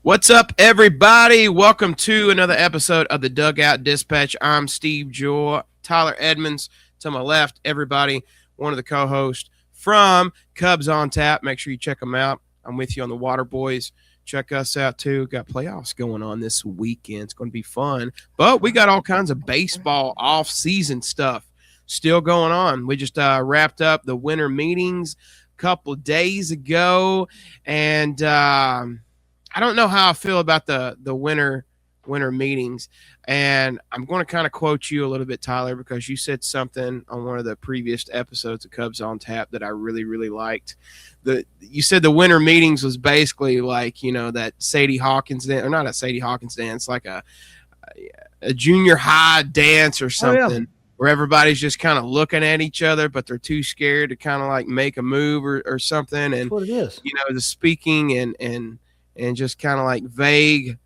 What's up, everybody? Welcome to another episode of the Dugout Dispatch. I'm Steve Jewell, Tyler Edmunds to my left. Everybody, one of the co-hosts from Cubs on Tap. Make sure you check them out. I'm with you on the Water Boys. Check us out too. Got playoffs going on this weekend. It's going to be fun. But we got all kinds of baseball off-season stuff still going on. We just wrapped up the winter meetings a couple days ago, and I don't know how I feel about the winter meetings, and I'm going to kind of quote you a little bit, Tyler, because you said something on one of the previous episodes of Cubs on Tap that I really liked. You said the winter meetings was basically like that Sadie Hawkins dance, or not a Sadie Hawkins dance, like a junior high dance or something. Oh, yeah. Where everybody's just kind of looking at each other, but they're too scared to kind of like make a move or something. And That's what it is. The speaking and just kind of like vague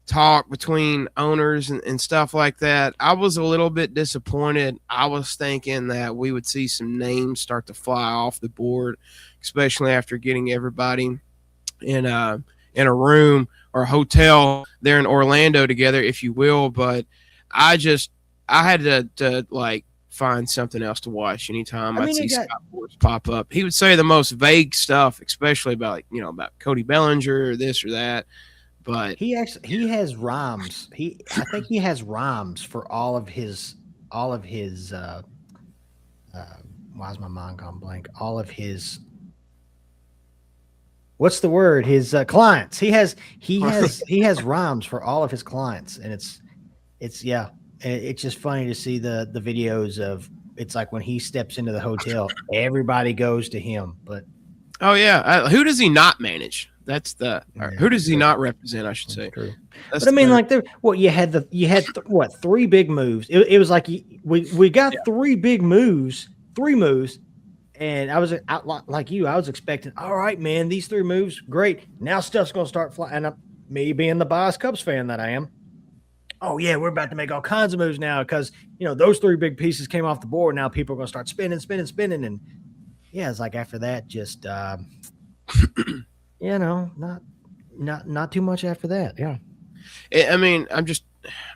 talk between owners and stuff like that. I was a little bit disappointed. I was thinking that we would see some names start to fly off the board, especially after getting everybody in a room or a hotel there in Orlando together, if you will. But I had to like find something else to watch anytime I'd see Scott Boras pop up. He would say the most vague stuff, especially about about Cody Bellinger or this or that. But he has rhymes. I think he has rhymes for all of his why is my mind gone blank? All of his what's the word? His clients. He has rhymes for all of his clients, and it's just funny to see the videos of. It's like when he steps into the hotel, everybody goes to him. But oh yeah, who does he not manage? That's who does he not represent? I should say. True. But I mean, you had three big moves. It was like we got three big moves, and I was like you. I was expecting, all right, man, these three moves, great. Now stuff's gonna start flying. And me being the biased Cubs fan that I am. Oh yeah, we're about to make all kinds of moves now because those three big pieces came off the board. Now people are going to start spinning, and it's like after that, just not too much after that. Yeah, I mean, I'm just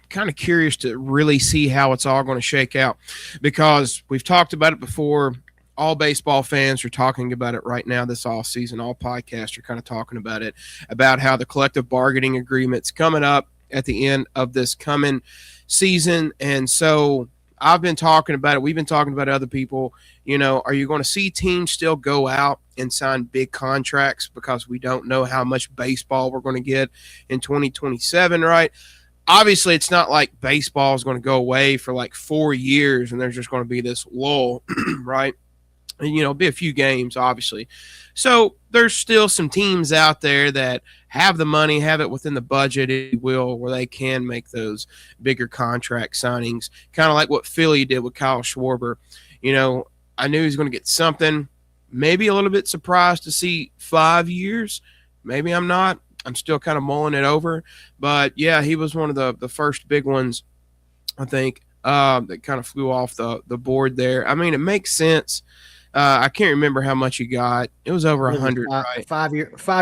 kind of curious to really see how it's all going to shake out because we've talked about it before. All baseball fans are talking about it right now this off season. All podcasts are kind of talking about it, about how the collective bargaining agreement's coming up at the end of this coming season. And so I've been talking about it. We've been talking about other people. Are you going to see teams still go out and sign big contracts because we don't know how much baseball we're going to get in 2027, right? Obviously, it's not like baseball is going to go away for like 4 years and there's just going to be this lull, right? And, it'll be a few games, obviously. So there's still some teams out there that have the money, have it within the budget, if you will, where they can make those bigger contract signings, kind of like what Philly did with Kyle Schwarber. I knew he was going to get something. Maybe a little bit surprised to see 5 years. Maybe I'm not. I'm still kind of mulling it over. But, yeah, he was one of the first big ones, I think, that kind of flew off the board there. I mean, it makes sense. I can't remember how much he got. It was over 100, right? 5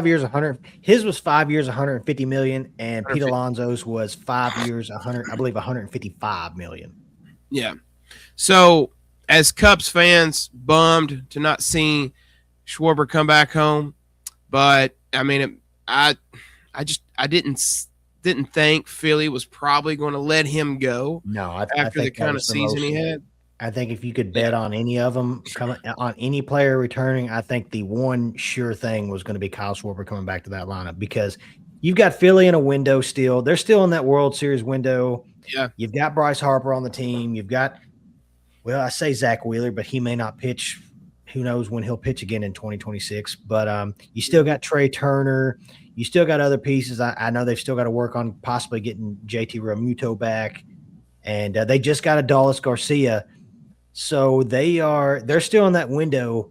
years, 100. His was 5 years, 150 million, and Pete Alonso's was 5 years, 100. I believe 155 million. Yeah. So, as Cubs fans, bummed to not see Schwarber come back home, but I mean, I didn't think Philly was probably going to let him go. No, after the kind of season he had. I think if you could bet on any of them on any player returning, I think the one sure thing was going to be Kyle Schwarber coming back to that lineup because you've got Philly in a window still. They're still in that World Series window. Yeah. You've got Bryce Harper on the team. You've got, I say Zach Wheeler, but he may not pitch. Who knows when he'll pitch again in 2026. But you still got Trey Turner. You still got other pieces. I know they've still got to work on possibly getting JT Realmuto back. And they just got Adolis Garcia. So they're still in that window,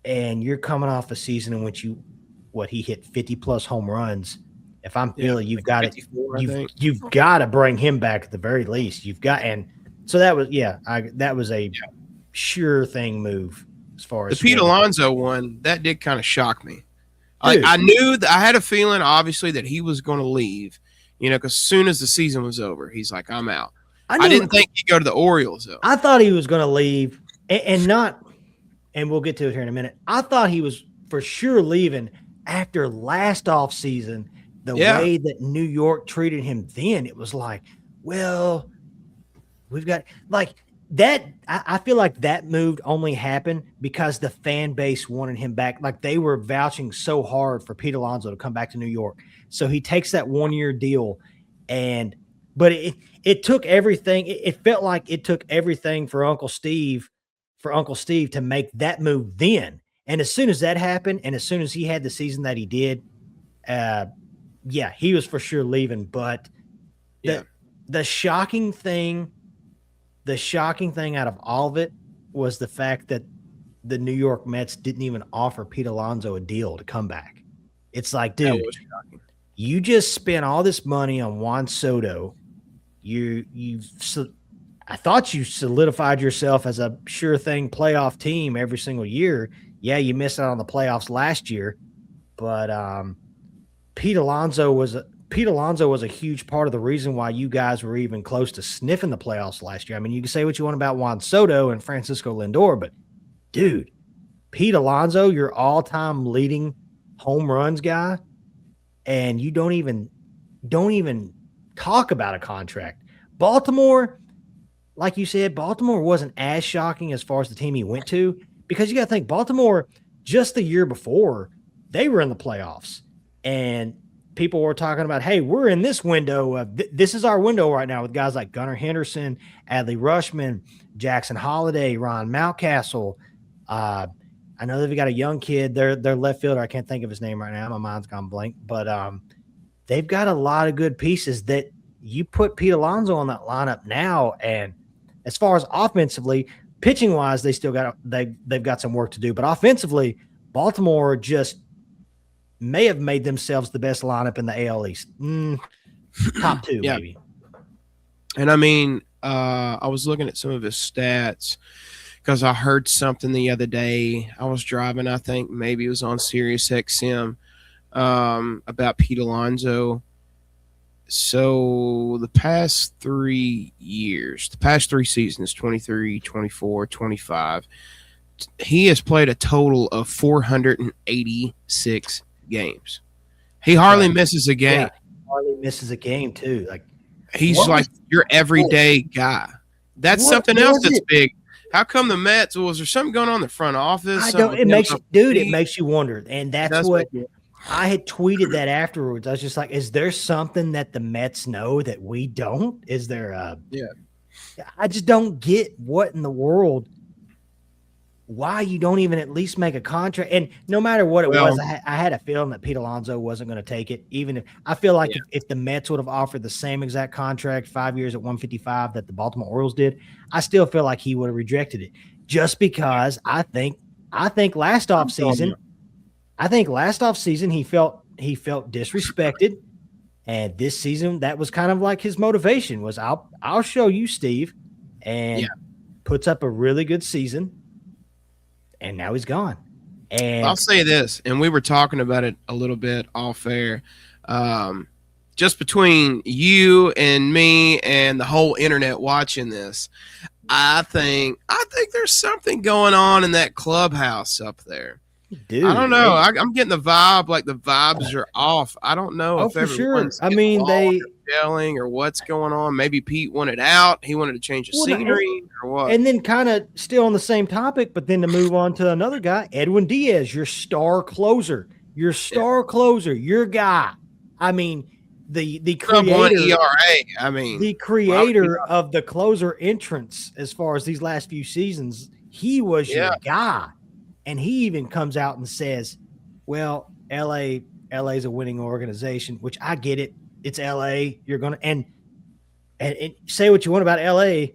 and you're coming off a season in which he hit 50+ home runs. If I'm Philly, you've got it. You've got to bring him back at the very least. So that was a sure thing move as far as the Pete Alonso one. That did kind of shock me Like, Dude, I knew that I had a feeling, obviously, that he was going to leave. Because as soon as the season was over, he's like, "I'm out." I didn't think he'd go to the Orioles though. I thought he was going to leave, and not, and we'll get to it here in a minute. I thought he was for sure leaving after last offseason. The way that New York treated him then, it was like, well, we've got like that. I feel like that move only happened because the fan base wanted him back. Like they were vouching so hard for Pete Alonso to come back to New York. So he takes that 1-year deal, but it took everything. It felt like it took everything for Uncle Steve to make that move then. And as soon as that happened, and as soon as he had the season that he did, he was for sure leaving. But the shocking thing out of all of it was the fact that the New York Mets didn't even offer Pete Alonso a deal to come back. It's like, dude, you just spent all this money on Juan Soto. I thought you solidified yourself as a sure thing playoff team every single year. Yeah, you missed out on the playoffs last year, but Pete Alonso was a huge part of the reason why you guys were even close to sniffing the playoffs last year. I mean, you can say what you want about Juan Soto and Francisco Lindor, but dude, Pete Alonso, your all-time leading home runs guy, and you don't even talk about a contract. Baltimore, like you said, Baltimore wasn't as shocking as far as the team he went to, because you got to think Baltimore just the year before they were in the playoffs, and people were talking about, hey, we're in this window. This is our window right now with guys like Gunnar Henderson, Adley Rutschman, Jackson Holliday, Ron Mountcastle. I know they've got a young kid. Their left fielder, I can't think of his name right now. My mind's gone blank. But they've got a lot of good pieces that you put Pete Alonso on that lineup now. And as far as offensively, pitching wise, they've got some work to do. But offensively, Baltimore just may have made themselves the best lineup in the AL East. Top two, maybe. And I mean, I was looking at some of his stats because I heard something the other day. I was driving, I think maybe it was on Sirius XM, about Pete Alonso. So the past 3 seasons, 23, 24, 25, he has played a total of 486 games. He hardly misses a game. Yeah, hardly misses a game too. Like he's like your everyday guy. That's something else that's big. How come the Mets? Was there something going on in the front office? I don't. It makes you wonder, and that's what I had tweeted that afterwards. I was just like, "Is there something that the Mets know that we don't? Is there?" I just don't get what in the world. Why you don't even at least make a contract? And no matter what it was, I had a feeling that Pete Alonso wasn't going to take it. Even if I feel like if the Mets would have offered the same exact contract, 5 years at 155 that the Baltimore Orioles did, I still feel like he would have rejected it. Just because I think last offseason he felt disrespected, and this season that was kind of like his motivation was I'll show you, Steve, and puts up a really good season. And now he's gone. And I'll say this, and we were talking about it a little bit off air. Just between you and me and the whole internet watching this, I think there's something going on in that clubhouse up there. Dude, I don't know. I'm getting the vibe, like the vibes are off. I don't know if everyone's yelling or what's going on. Maybe Pete wanted out. He wanted to change the scenery or what. And then kind of still on the same topic, but then to move on to another guy, Edwin Diaz, your star closer, your guy. I mean, the creator, ERA. I mean, the creator of the closer entrance as far as these last few seasons, he was your guy. And he even comes out and says, well, LA's a winning organization, which I get it. It's LA. You're going to, and say what you want about LA.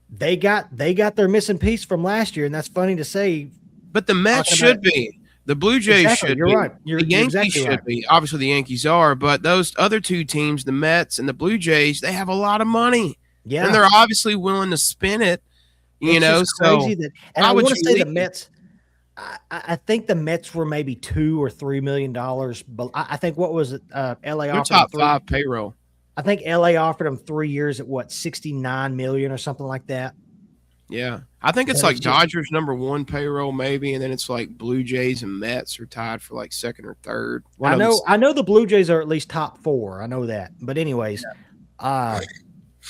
They got their missing piece from last year. And that's funny to say. But the Mets should be. The Blue Jays should be. You're right. The Yankees should be. Obviously, the Yankees are. But those other two teams, the Mets and the Blue Jays, they have a lot of money. Yeah. And they're obviously willing to spend it. So crazy that, and I want to say the Mets. I think the Mets were maybe $2 or $3 million, but I think what was it? LA They're offered top him 5 payroll. I think LA offered him 3 years at what, 69 million or something like that. Yeah. I think it's But like it's just, Dodgers #1 payroll maybe, and then it's like Blue Jays and Mets are tied for like second or third. I know the Blue Jays are at least top 4. I know that. But anyways,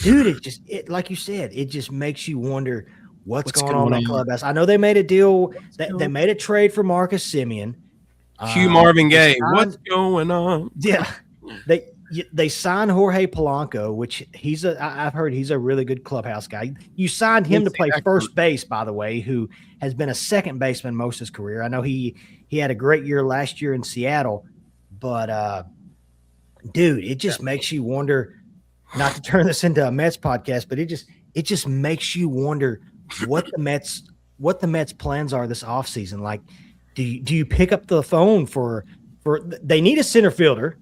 dude, like you said, it just makes you wonder what's going on in that clubhouse. I know they made a deal, they made a trade for Marcus Semien. Hugh Marvin Gaye, what's going on? Yeah. They signed Jorge Polanco, which I've heard he's a really good clubhouse guy. You signed him to play first base, by the way, who has been a second baseman most of his career. I know he had a great year last year in Seattle, but dude, it just makes you wonder, not to turn this into a Mets podcast, but it just makes you wonder what the Mets plans are this offseason. Like, do you pick up the phone for they need a center fielder?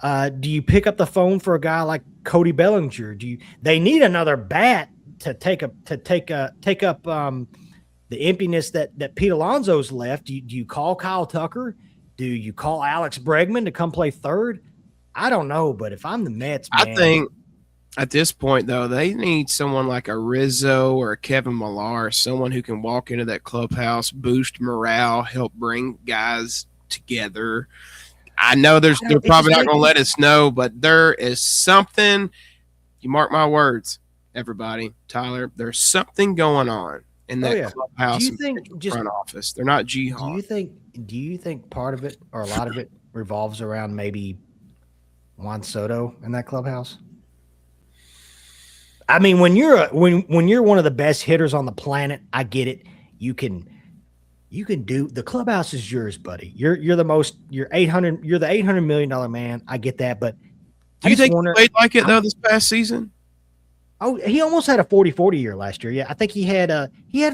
Do you pick up the phone for a guy like Cody Bellinger? They need another bat to take up the emptiness that Pete Alonso's left? Do you call Kyle Tucker? Do you call Alex Bregman to come play third? I don't know, but if I'm the Mets, man, I think at this point though, they need someone like a Rizzo or a Kevin Millar, someone who can walk into that clubhouse, boost morale, help bring guys together. I know they're probably not going to let us know, but there is something. You mark my words, everybody. Tyler, there's something going on in that clubhouse. Do you think just front office? They're not jihad. Do you think part of it or a lot of it revolves around maybe Juan Soto in that clubhouse? I mean, when you're one of the best hitters on the planet, I get it. You can do, the clubhouse is yours, buddy. You're the $800 million man. I get that, but do you think he played like it though this past season? Oh, he almost had a 40-40 year last year. Yeah, I think he had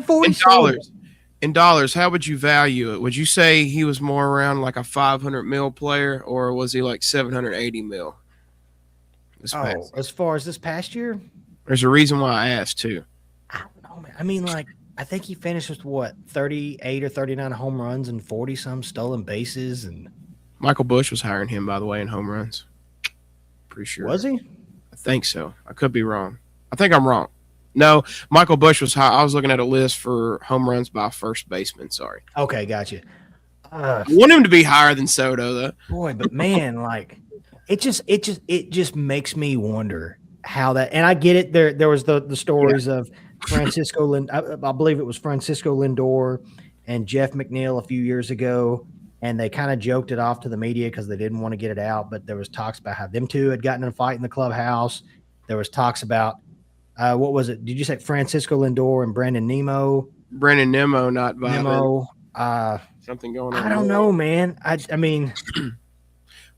40 in dollars. How would you value it? Would you say he was more around like a 500 mil player, or was he like 780 mil? As far as this past year, there's a reason why I asked too. I don't know, man. I mean, like, I think he finished with what, 38 or 39 home runs and 40 some stolen bases. And Michael Busch was hiring him, by the way, in home runs. Pretty sure. Was he? I think so. I could be wrong. I think I'm wrong. No, Michael Busch was high. I was looking at a list for home runs by first baseman. Sorry. Okay, gotcha. I want him to be higher than Soto, though. Boy, but man, like, it just makes me wonder how that. And I get it. There was the stories of Francisco I believe it was Francisco Lindor and Jeff McNeil a few years ago, and they kind of joked it off to the media because they didn't want to get it out. But there was talks about how them two had gotten in a fight in the clubhouse. There was talks about what was it? Did you say Francisco Lindor and Brandon Nimmo? Brandon Nimmo, not Vibin. Something going on. I don't know, man. I mean,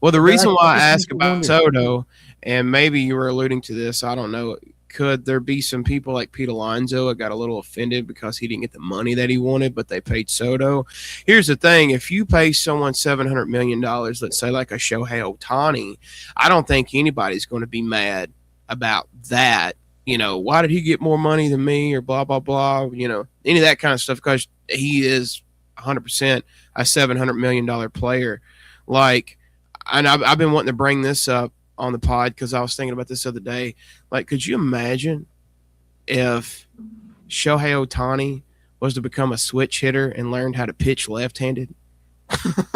well, the reason why I asked about Soto, and maybe you were alluding to this, I don't know. Could there be some people like Pete Alonso that got a little offended because he didn't get the money that he wanted, but they paid Soto? Here's the thing. If you pay someone $700 million, let's say like a Shohei Ohtani, I don't think anybody's going to be mad about that. You know, why did he get more money than me or blah, blah, blah, you know, any of that kind of stuff, because he is 100% a $700 million player. Like, and I've been wanting to bring this up on the pod because I was thinking about this the other day. Like, could you imagine if Shohei Ohtani was to become a switch hitter and learned how to pitch left-handed?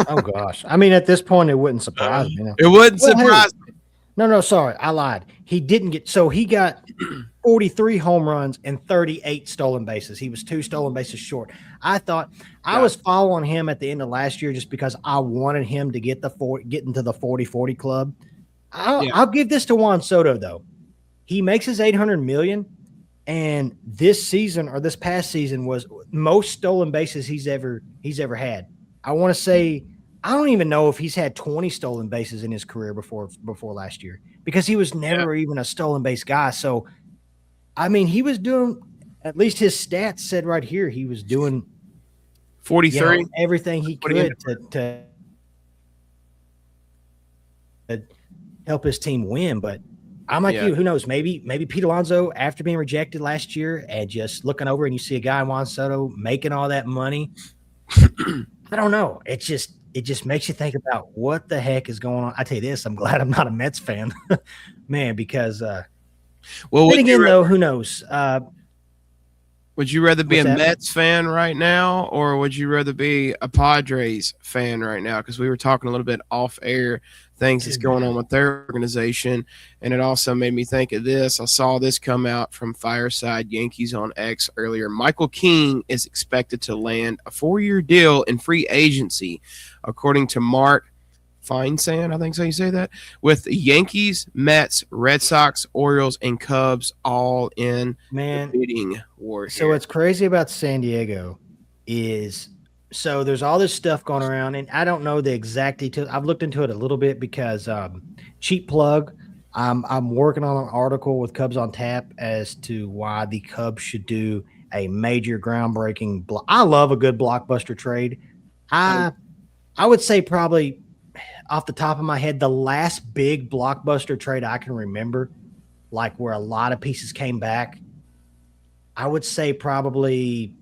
Oh, gosh. I mean, at this point, it wouldn't surprise me. It wouldn't surprise me. No, sorry. I lied. He didn't get – so he got 43 home runs and 38 stolen bases. He was 2 stolen bases short. I thought – I was following him at the end of last year just because I wanted him to get into the 40-40 club. I'll give this to Juan Soto, though. He makes his $800 million, and this season or this past season was most stolen bases he's ever had. I want to say – I don't even know if he's had 20 stolen bases in his career before last year, because he was never even a stolen base guy. So, I mean, he was doing, at least his stats said right here, he was doing 43, everything he could to help his team win. But I'm like you, who knows? Maybe Pete Alonso, after being rejected last year and just looking over and you see a guy in Juan Soto making all that money. I don't know. It just makes you think about what the heck is going on. I tell you this, I'm glad I'm not a Mets fan, man, because Well, then again, though, who knows? would you rather be What's a that? Mets fan right now, or would you rather be a Padres fan right now? Because we were talking a little bit off air, things that's going on with their organization, and it also made me think of this. I saw this come out from Fireside Yankees on X earlier. Michael King is expected to land a 4-year deal in free agency, according to Mark Feinsand, I think so you say that, with the Yankees, Mets, Red Sox, Orioles, and Cubs all in Man, the bidding war so here. what's crazy about San Diego is so there's all this stuff going around, and I don't know the exact details. I've looked into it a little bit because cheap plug. I'm working on an article with Cubs on Tap as to why the Cubs should do a major groundbreaking. I love a good blockbuster trade. I would say probably off the top of my head, the last big blockbuster trade I can remember, like where a lot of pieces came back, I would say probably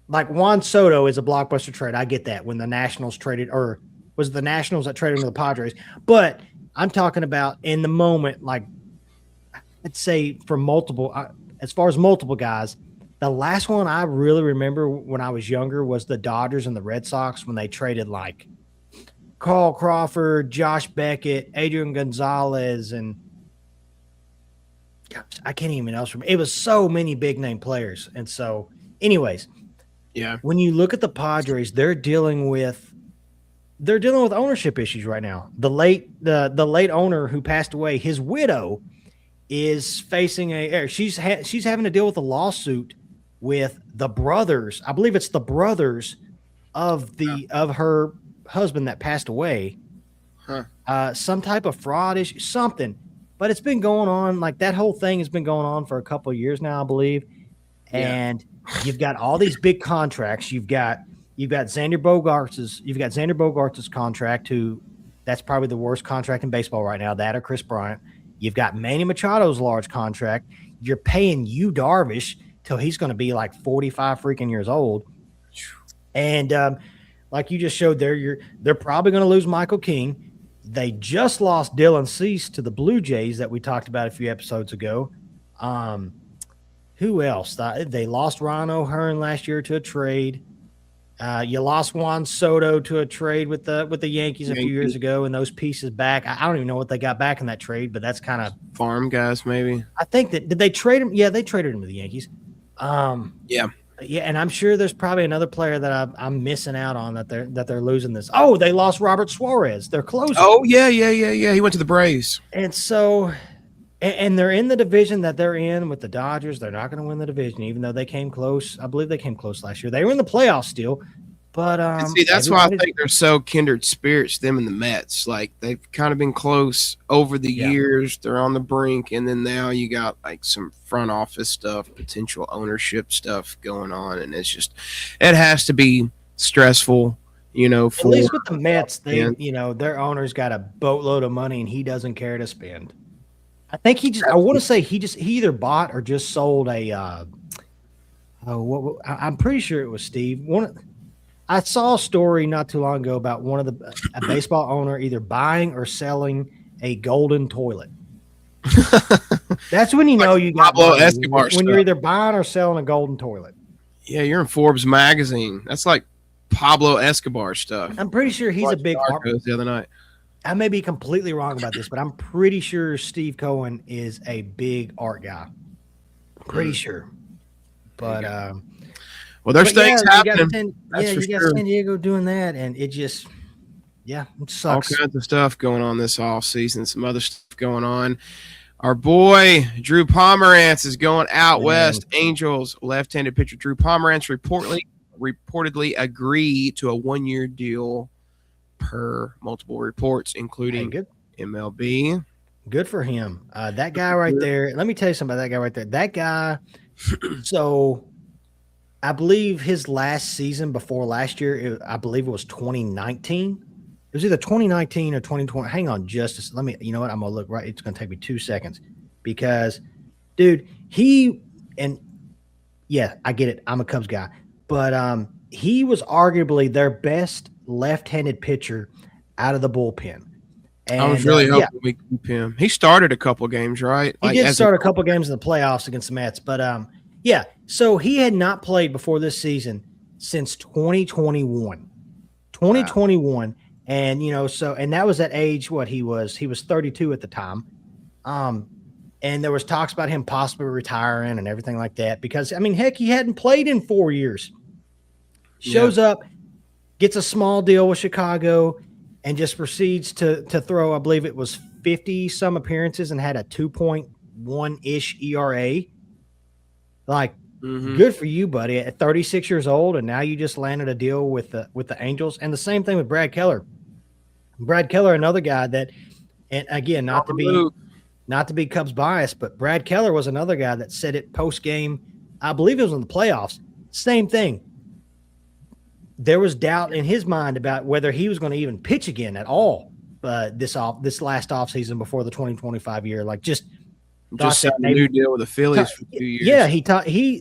like Juan Soto is a blockbuster trade. I get that when the Nationals traded, or was it the Nationals that traded him to the Padres? But I'm talking about in the moment, like I'd say for multiple, as far as multiple guys, the last one I really remember when I was younger was the Dodgers and the Red Sox when they traded like Carl Crawford, Josh Beckett, Adrian Gonzalez, and gosh, I can't even else remember. It was so many big name players. And so, anyways, Yeah. when you look at the Padres, they're dealing with ownership issues right now. The late owner who passed away, his widow is facing she's having to deal with a lawsuit with the brothers. I believe it's the brothers of her husband that passed away. Some type of fraud issue, something. But it's been going on, like that whole thing has been going on for a couple of years now, I believe. And you've got all these big contracts. You've got Xander Bogaerts' contract, that's probably the worst contract in baseball right now, that or Chris Bryant. You've got Manny Machado's large contract. You're paying Yu Darvish till he's going to be like 45 freaking years old. And like you just showed there, they're probably going to lose Michael King. They just lost Dylan Cease to the Blue Jays that we talked about a few episodes ago. Who else? They lost Ron O'Hearn last year to a trade. You lost Juan Soto to a trade with the Yankees a few years ago, and those pieces back. I don't even know what they got back in that trade, but that's kind of Farm guys, maybe. I think did they trade him? Yeah, they traded him to the Yankees. Yeah, and I'm sure there's probably another player that I'm missing out on that they're losing this. Oh, they lost Robert Suarez. They're closing. Oh, yeah. He went to the Braves. And so, and they're in the division that they're in with the Dodgers. They're not going to win the division, even though they came close. I believe they came close last year. They were in the playoffs still. But see, that's why I think they're so kindred spirits, them and the Mets. Like, they've kind of been close over the years. They're on the brink, and then now you got like some front office stuff, potential ownership stuff going on, and it has to be stressful, at least with the Mets, their owner's got a boatload of money and he doesn't care to spend. I think I want to say he either bought or just sold I'm pretty sure it was Steve. I saw a story not too long ago about a baseball owner either buying or selling a golden toilet. That's when you know you got Pablo Escobar when you're either buying or selling a golden toilet. Yeah, you're in Forbes magazine. That's like Pablo Escobar stuff. I'm pretty sure he's a big art. The other night. I may be completely wrong about this, but I'm pretty sure Steve Cohen is a big art guy. Pretty sure. But well, there's things happening. You got San Diego doing that, and it just, it sucks. All kinds of stuff going on this off season. Some other stuff going on. Our boy Drew Pomerantz is going out west. Angels left-handed pitcher Drew Pomerantz reportedly agreed to a 1-year deal per multiple reports, including MLB. Good for him. That guy right there. Let me tell you something about that guy right there. That guy. So I believe his last season before last year, I believe it was 2019. It was either 2019 or 2020. Hang on let me, you know what? I'm going to look right. It's going to take me 2 seconds because, dude, I get it. I'm a Cubs guy. But he was arguably their best left-handed pitcher out of the bullpen. And, I was really hoping we keep him. He started a couple games, right? He did start a couple games in the playoffs against the Mets, but yeah. So he had not played before this season since 2021. 2021, wow. And and that was at age what he was 32 at the time. And there was talks about him possibly retiring and everything like that because, I mean, heck, he hadn't played in 4 years. Shows up, gets a small deal with Chicago, and just proceeds to throw, I believe it was 50-some appearances and had a 2.1-ish ERA. Like, good for you, buddy. At 36 years old, and now you just landed a deal with the Angels. And the same thing with Brad Keller. Brad Keller, another guy that, and again, not to be Cubs biased, but Brad Keller was another guy that said it post-game. I believe it was in the playoffs. Same thing. There was doubt in his mind about whether he was going to even pitch again at all this last offseason before the 2025 year. Like just signed a new deal with the Phillies for 2 years. Yeah,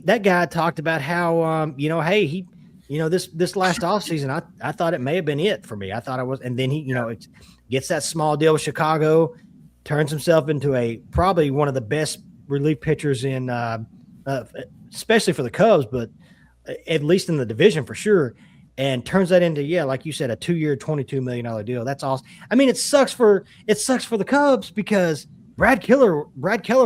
that guy talked about how hey, this last offseason I thought it may have been it for me. I thought it was, and then he it gets that small deal with Chicago, turns himself into probably one of the best relief pitchers in especially for the Cubs, but at least in the division for sure. And turns that into, like you said, a 2-year, $22 million deal. That's awesome. I mean, it sucks for the Cubs because Brad Keller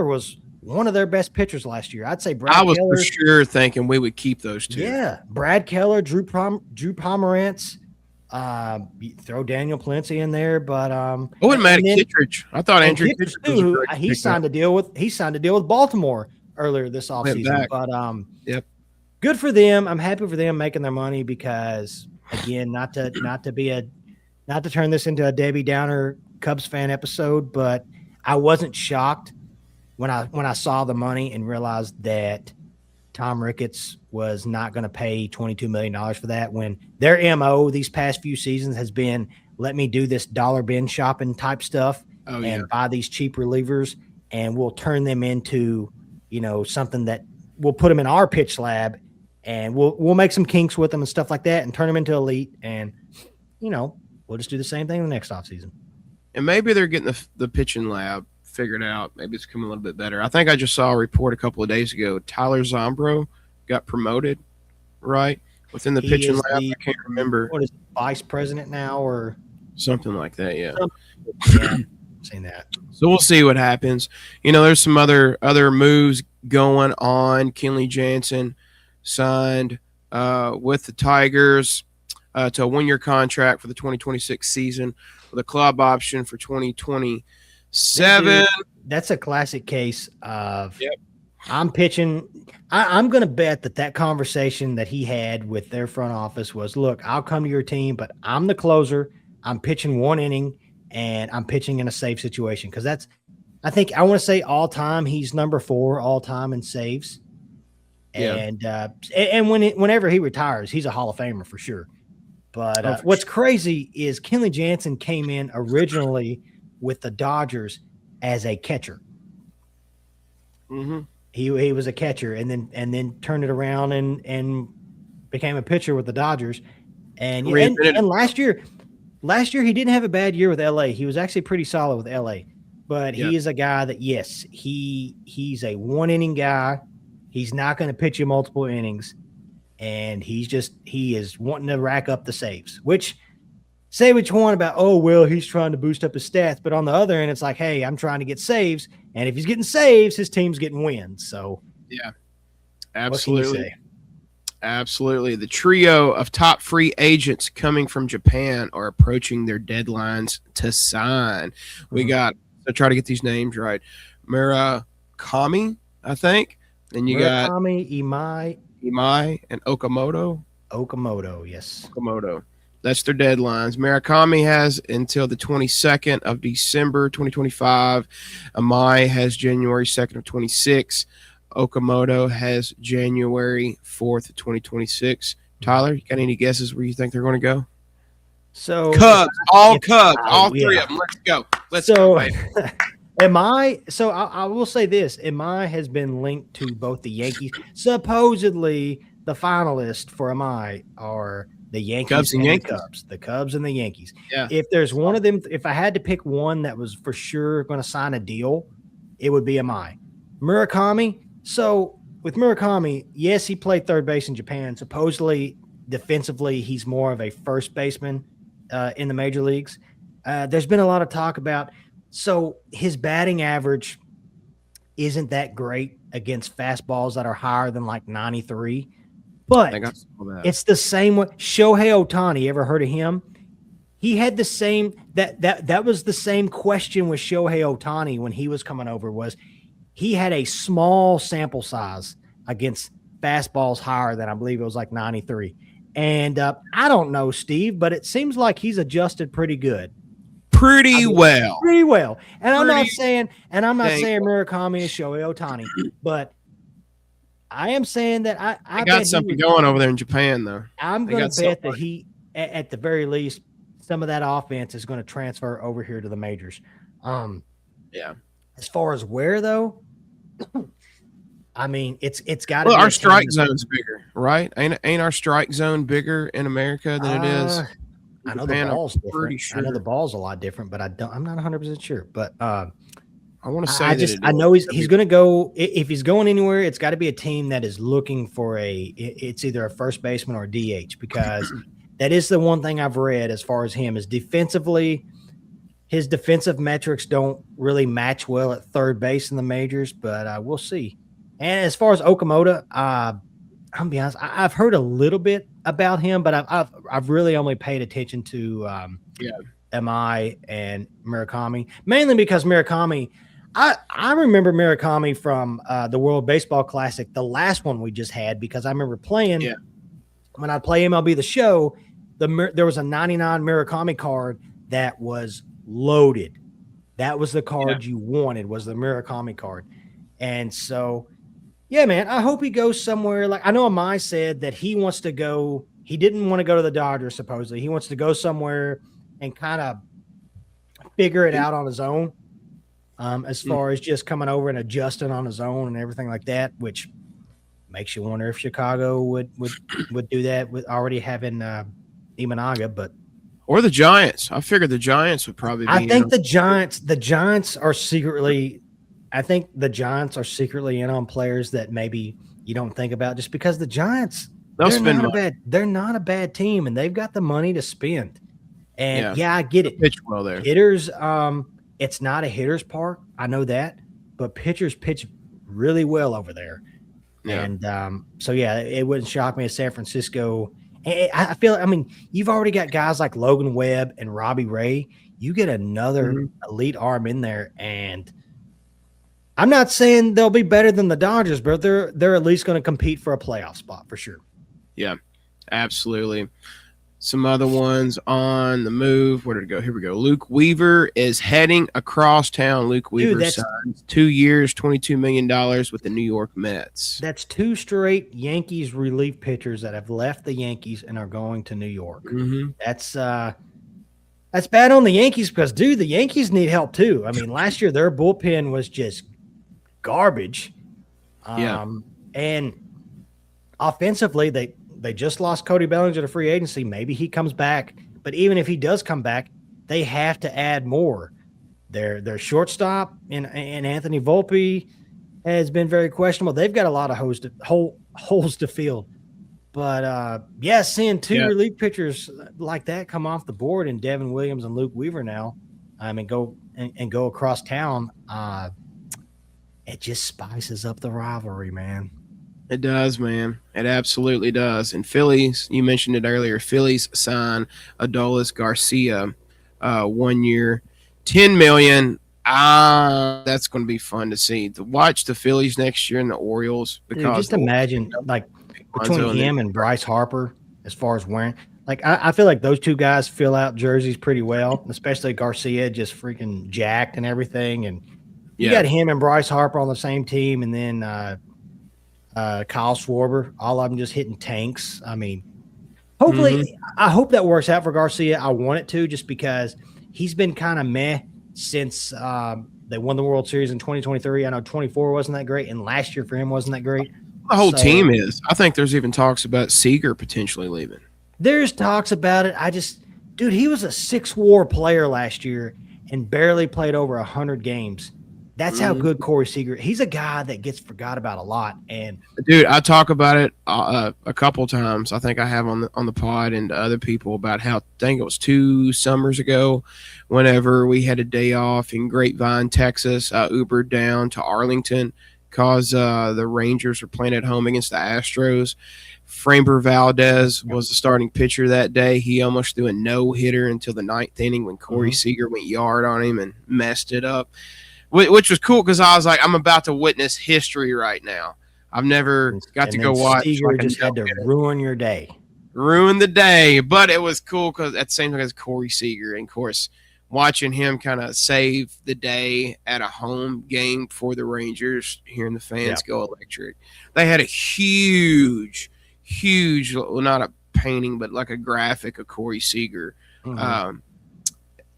was one of their best pitchers last year. I'd say Brad Keller. I was for sure thinking we would keep those two. Yeah, Brad Keller, Drew Pomerantz, throw Daniel Palencia in there, but I wouldn't matter Kittredge. I thought Andrew Kittredge was a great he signed a deal with Baltimore earlier this offseason. But yep. Good for them. I'm happy for them making their money because, again, not to turn this into a Debbie Downer Cubs fan episode, but I wasn't shocked when I saw the money and realized that Tom Ricketts was not going to pay $22 million for that when their MO these past few seasons has been let me do this dollar bin shopping type stuff and buy these cheap relievers and we'll turn them into something that we'll put them in our pitch lab. And we'll make some kinks with them and stuff like that and turn them into elite. And, we'll just do the same thing in the next offseason. And maybe they're getting the pitching lab figured out. Maybe it's coming a little bit better. I think I just saw a report a couple of days ago. Tyler Zombro got promoted, right? Within the pitching lab. I can't remember. What is it, vice president now or? Something like that, yeah. Yeah, seen that. So we'll see what happens. There's some other moves going on. Kenley Jansen signed with the Tigers to a 1-year contract for the 2026 season with a club option for 2027. That's a classic case of I'm pitching. I'm going to bet that conversation that he had with their front office was, look, I'll come to your team, but I'm the closer. I'm pitching 1 inning, and I'm pitching in a safe situation because I think I want to say all time he's number 4 all time in saves. And whenever he retires, he's a Hall of Famer for sure. But what's crazy is Kenley Jansen came in originally with the Dodgers as a catcher. Mm-hmm. He was a catcher and then turned it around and became a pitcher with the Dodgers. And last year he didn't have a bad year with LA. He was actually pretty solid with LA. But he is a guy that he's a 1-inning guy. He's not going to pitch you multiple innings, and he is wanting to rack up the saves, which say what you want about, he's trying to boost up his stats. But on the other end, it's like, hey, I'm trying to get saves. And if he's getting saves, his team's getting wins. So, yeah, absolutely. Absolutely. The trio of top free agents coming from Japan are approaching their deadlines to sign. We got, to try to get these names right, Murakami, I think. Then you got Imai, and Okamoto. Yes. Okamoto. That's their deadlines. Murakami has until the 22nd of December 2025. Imai has January 2nd of 26. Okamoto has January 4th of 2026. Tyler, you got any guesses where you think they're going to go? So Cubs, all 3 of them. Let's go. I will say this. Imai has been linked to both the Yankees. Supposedly, the finalists for MI are the Yankees Cubs and and Yankees. the Cubs. The Cubs and the Yankees. Yeah. If there's one of them, if I had to pick one that was for sure going to sign a deal, it would be MI. Murakami. So with Murakami, yes, he played third base in Japan. Supposedly, defensively, he's more of a first baseman in the major leagues. There's been a lot of talk about, so his batting average isn't that great against fastballs that are higher than like 93. But it's the same way. Shohei Ohtani, ever heard of him? He had the same that was the same question with Shohei Ohtani when he was coming over, was he had a small sample size against fastballs higher than, I believe it was like 93. And I don't know, Steve, but it seems like he's adjusted pretty good. Pretty well. And I'm not saying Murakami is Shohei Ohtani, but I am saying that I got something going over there in Japan, though. I'm going to bet that he, at the very least, some of that offense is going to transfer over here to the majors. Yeah. As far as where, though, I mean, it's got to be. Well, our strike zone's bigger, right? Ain't our strike zone bigger in America than it is? I know the ball's different. Sure. I know the ball's a lot different, but I'm not 100% sure. But I want to say I know he's going to go. If he's going anywhere, it's got to be a team that is looking for it's either a first baseman or a DH, because that is the one thing I've read as far as him is defensively. His defensive metrics don't really match well at third base in the majors, but we'll see. And as far as Okamoto, I'm gonna be honest, I've heard a little bit about him, but I've really only paid attention to MI and Murakami, mainly because Murakami. I remember Murakami from the World Baseball Classic, the last one we just had, because I remember playing when I play MLB The Show. There was a 99 Murakami card that was loaded. That was the card you wanted, was the Murakami card. And so, yeah, man, I hope he goes somewhere. Like, I know Amai said that he wants to go. He didn't want to go to the Dodgers, supposedly. He wants to go somewhere and kind of figure it out on his own. As far as just coming over and adjusting on his own and everything like that, which makes you wonder if Chicago would do that with already having Imanaga, but or the Giants. I figured the Giants would probably be. I think the Giants are secretly. I think the Giants are secretly in on players that maybe you don't think about, just because the Giants they're not a bad team, and they've got the money to spend. And I get it. Pitch well there. Hitters, it's not a hitter's park. I know that, but pitchers pitch really well over there. Yeah. And so it wouldn't shock me if San Francisco. I feel. I mean, you've already got guys like Logan Webb and Robbie Ray. You get another elite arm in there, and I'm not saying they'll be better than the Dodgers, but they're at least going to compete for a playoff spot for sure. Yeah, absolutely. Some other ones on the move. Where did it go? Here we go. Luke Weaver is heading across town. Luke Weaver signs 2 years, $22 million with the New York Mets. That's 2 straight Yankees relief pitchers that have left the Yankees and are going to New York. Mm-hmm. That's bad on the Yankees because, dude, the Yankees need help too. I mean, last year their bullpen was just garbage. And offensively, they just lost Cody Bellinger to free agency. Maybe he comes back, but even if he does come back, they have to add more. Their shortstop and Anthony Volpe has been very questionable. They've got a lot of holes to fill. But seeing 2 relief pitchers like that come off the board, and Devin Williams and Luke Weaver now, and go across town, it just spices up the rivalry, man. It does, man. It absolutely does. And Phillies, you mentioned it earlier, Phillies sign Adolis Garcia 1 year, $10 million. That's going to be fun to see. To watch the Phillies next year and the Orioles. Because dude, just imagine, like, between him and Bryce Harper, as far as wearing. Like, I feel like those 2 guys fill out jerseys pretty well, especially Garcia, just freaking jacked and everything. And you got him and Bryce Harper on the same team, and then Kyle Schwarber, all of them just hitting tanks. I mean, hopefully, I hope that works out for Garcia. I want it to, just because he's been kind of meh since they won the World Series in 2023. I know 24 wasn't that great, and last year for him wasn't that great. The whole So team is. I think there's even talks about Seager potentially leaving. there's talks about it. Dude, he was a 6 WAR player last year and barely played over 100 games. That's how good Corey Seager. He's a guy that gets forgot about a lot. And Dude, I talk about it a couple times. I think I have on the pod and to other people about how I think it was 2 summers ago, whenever we had a day off in Grapevine, Texas. I Ubered down to Arlington because the Rangers were playing at home against the Astros. Framber Valdez was the starting pitcher that day. He almost threw a no-hitter until the 9th inning when Corey Seager went yard on him and messed it up, which was cool because I was like, I'm about to witness history right now. I've never got to go watch. Seager just had to ruin your day. Ruin the day. But it was cool because at the same time as Corey Seager, and of course, watching him kind of save the day at a home game for the Rangers, hearing the fans go electric. They had a huge, well, not a painting, but like a graphic of Corey Seager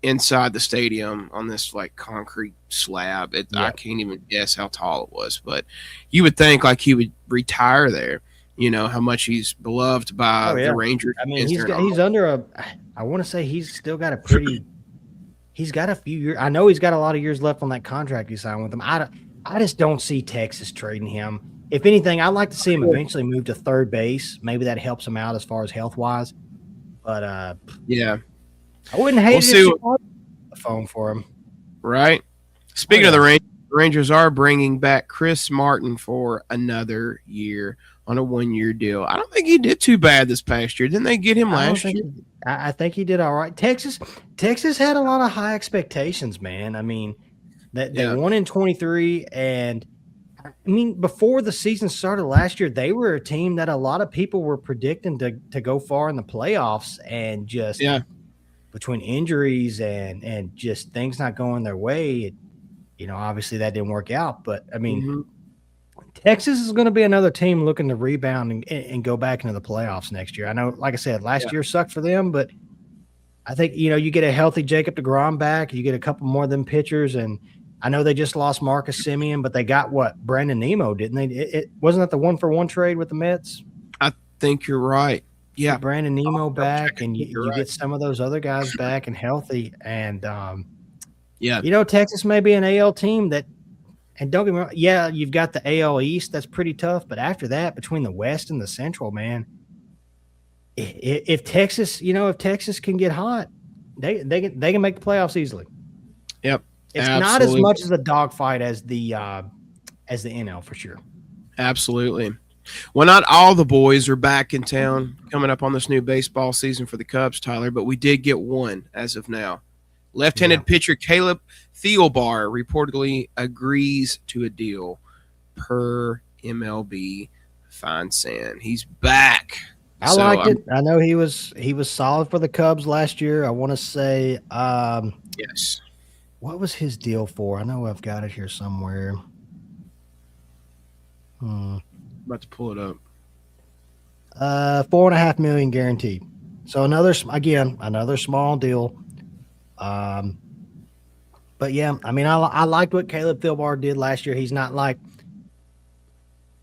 inside the stadium on this like concrete slab. I can't even guess how tall it was, but you would think like he would retire there. You know how much he's beloved by the Rangers. I mean, he's under I want to say he's still got a pretty. He's got a few years. I know he's got a lot of years left on that contract he signed with them. I just don't see Texas trading him. If anything, I'd like to see him eventually move to third base. Maybe that helps him out as far as health wise. But yeah. I wouldn't hate it if you had the phone for him. Right. Speaking of the Rangers are bringing back Chris Martin for another year on a 1-year deal. I don't think he did too bad this past year. Didn't they get him last year? I think he did all right. Texas had a lot of high expectations, man. I mean, they won in 23, and I mean, before the season started last year, they were a team that a lot of people were predicting to go far in the playoffs, and just between injuries and just things not going their way, obviously that didn't work out. But I mean, Texas is going to be another team looking to rebound and go back into the playoffs next year. I know, like I said, last year sucked for them, but I think, you get a healthy Jacob deGrom back, you get a couple more of them pitchers, and I know they just lost Marcus Semien, but they got Brandon Nemo, didn't they? It wasn't that the 1-for-1 trade with the Mets? I think you're right. Yeah, get Brandon Nemo back, and you get some of those other guys back and healthy, and Texas may be an AL team that. And don't get me wrong, you've got the AL East that's pretty tough, but after that, between the West and the Central, man, if Texas can get hot, they can make the playoffs easily. Yep, it's not as much as a dogfight as the NL for sure. Absolutely. Well, not all the boys are back in town coming up on this new baseball season for the Cubs, Tyler, but we did get one as of now. Left-handed pitcher Caleb Thielbar reportedly agrees to a deal per MLB Fine Sand. He's back. I liked it. I know he was solid for the Cubs last year. I want to say yes. What was his deal for? I know I've got it here somewhere. About to pull it up. $4.5 million guaranteed. So another small deal. But yeah, I mean, I liked what Caleb Thielbar did last year. He's not like,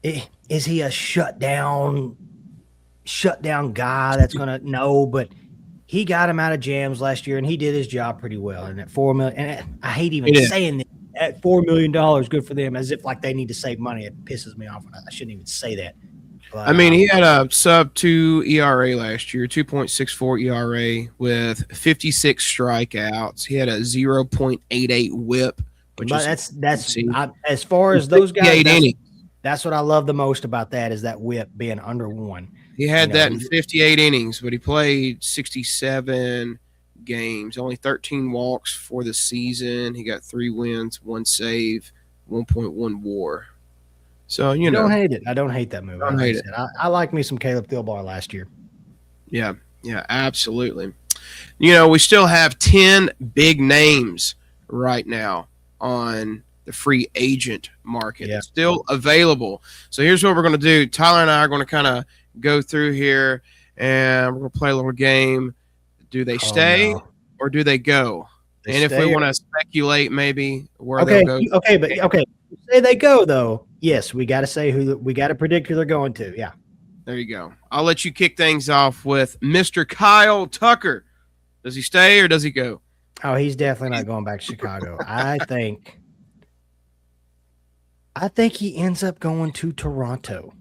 is he a shutdown guy that's gonna but he got him out of jams last year, and he did his job pretty well. And at $4 million, and I hate even saying that, at $4 million, good for them, as if like they need to save money. It pisses me off. I shouldn't even say that. But, I mean, he had a sub-2 ERA last year, 2.64 ERA with 56 strikeouts. He had a 0.88 WHIP. As far as those guys, that's what I love the most about that, is that WHIP being under 1. He had that in 58 innings, but he played 67 games, only 13 walks for the season. He got 3 wins, 1 save, 1.1 WAR. So, you know. Don't hate it. I don't hate that move. I like me some Caleb Thielbar last year. Yeah, absolutely. We still have 10 big names right now on the free agent market. It's still available. So here's what we're going to do. Tyler and I are going to kind of go through here, and we're going to play a little game. Do they stay or do they go? If we want to speculate maybe where they'll go. Okay. Say they go, though. Yes, we got to say we got to predict who they're going to. Yeah. There you go. I'll let you kick things off with Mr. Kyle Tucker. Does he stay or does he go? Oh, he's definitely not going back to Chicago. I think he ends up going to Toronto.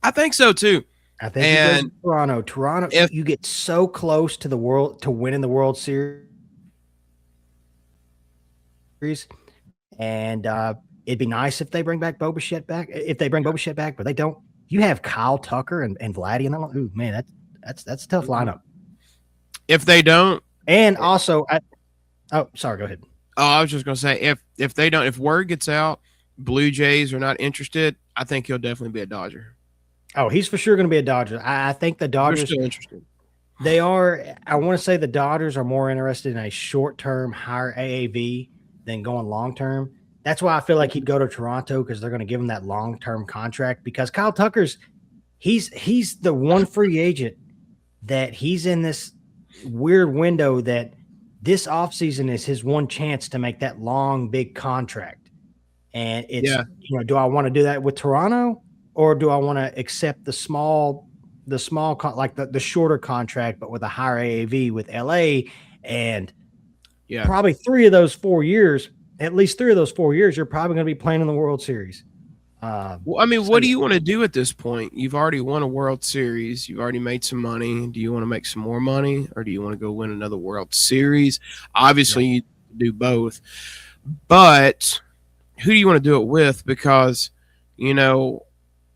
I think so too. I think he goes to Toronto. Toronto, if you get so close to winning the World Series, and it'd be nice if they bring back Bo Bichette back. If they bring Bo Bichette back, but they don't. You have Kyle Tucker and Vladdy in that one. Ooh, man, that's a tough lineup. If they don't, and also, sorry, go ahead. Oh, I was just gonna say if they don't, if word gets out, Blue Jays are not interested, I think he'll definitely be a Dodger. Oh, he's for sure going to be a Dodger. I think the Dodgers. They're still interested. They are. I want to say the Dodgers are more interested in a short-term, higher AAV than going long-term. That's why I feel like he'd go to Toronto because they're going to give him that long-term contract. Because Kyle Tucker's, he's the one free agent that he's in this weird window that this offseason is his one chance to make that long, big contract. And it's, do I want to do that with Toronto? Or do I want to accept the shorter contract, but with a higher AAV with LA? And probably 3 of those 4 years, at least 3 of those 4 years, you're probably going to be playing in the World Series. Well, I mean, what do you want to do at this point? You've already won a World Series. You've already made some money. Do you want to make some more money, or do you want to go win another World Series? Obviously, you do both. But who do you want to do it with? Because,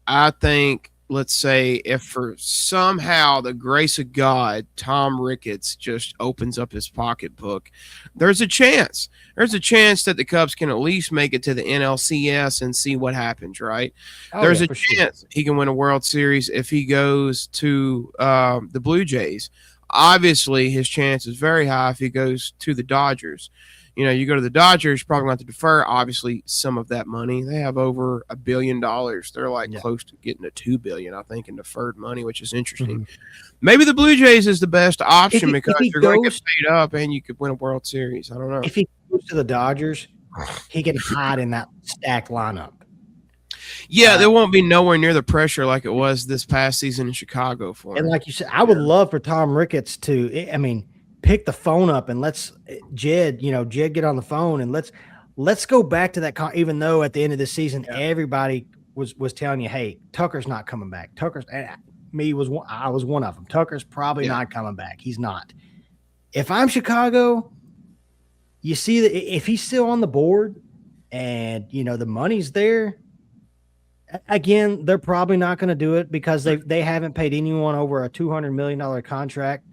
I think, let's say, if for somehow the grace of God, Tom Ricketts just opens up his pocketbook, there's a chance. There's a chance that the Cubs can at least make it to the NLCS and see what happens, right? There's a chance he can win a World Series if he goes to the Blue Jays. Obviously, his chance is very high if he goes to the Dodgers. You go to the Dodgers, you're probably going to have to defer, obviously, some of that money. They have over $1 billion. They're close to getting to $2 billion, I think, in deferred money, which is interesting. Mm-hmm. Maybe the Blue Jays is the best option because you're going to get paid up and you could win a World Series. I don't know. If he goes to the Dodgers, he can hide in that stacked lineup. Yeah, there won't be nowhere near the pressure like it was this past season in Chicago for him. And like you said, I would love for Tom Ricketts to, pick the phone up and let's Jed get on the phone and let's go back to that. Even though at the end of the season, everybody was telling you, hey, Tucker's not coming back. I was one of them. Tucker's probably not coming back. He's not. If I'm Chicago, you see that if he's still on the board and, the money's there, again, they're probably not going to do it because they haven't paid anyone over a $200 million contract.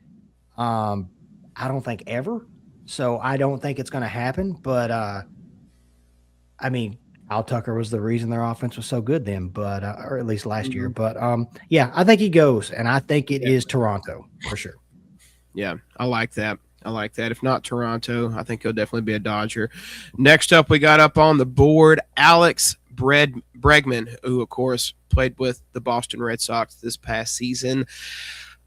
I don't think ever. So I don't think it's going to happen. But, Al Tucker was the reason their offense was so good then, but or at least last year. But, I think he goes, and I think it is Toronto for sure. Yeah, I like that. If not Toronto, I think he'll definitely be a Dodger. Next up, we got up on the board, Alex Bregman, who, of course, played with the Boston Red Sox this past season.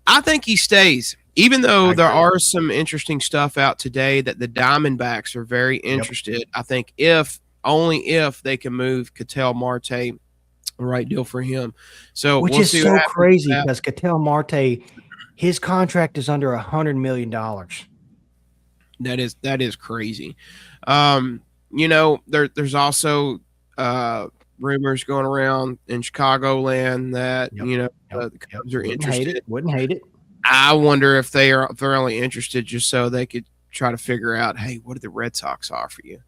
I think he stays. Even though there are some interesting stuff out today that the Diamondbacks are very interested, I think only if they can move Ketel Marte, the right deal for him. So which is so crazy because Ketel Marte, his contract is under $100 million. That is crazy. There's also rumors going around in Chicagoland that the Cubs are interested. Wouldn't hate it. I wonder if they're only interested just so they could try to figure out, hey, what did the Red Sox offer you?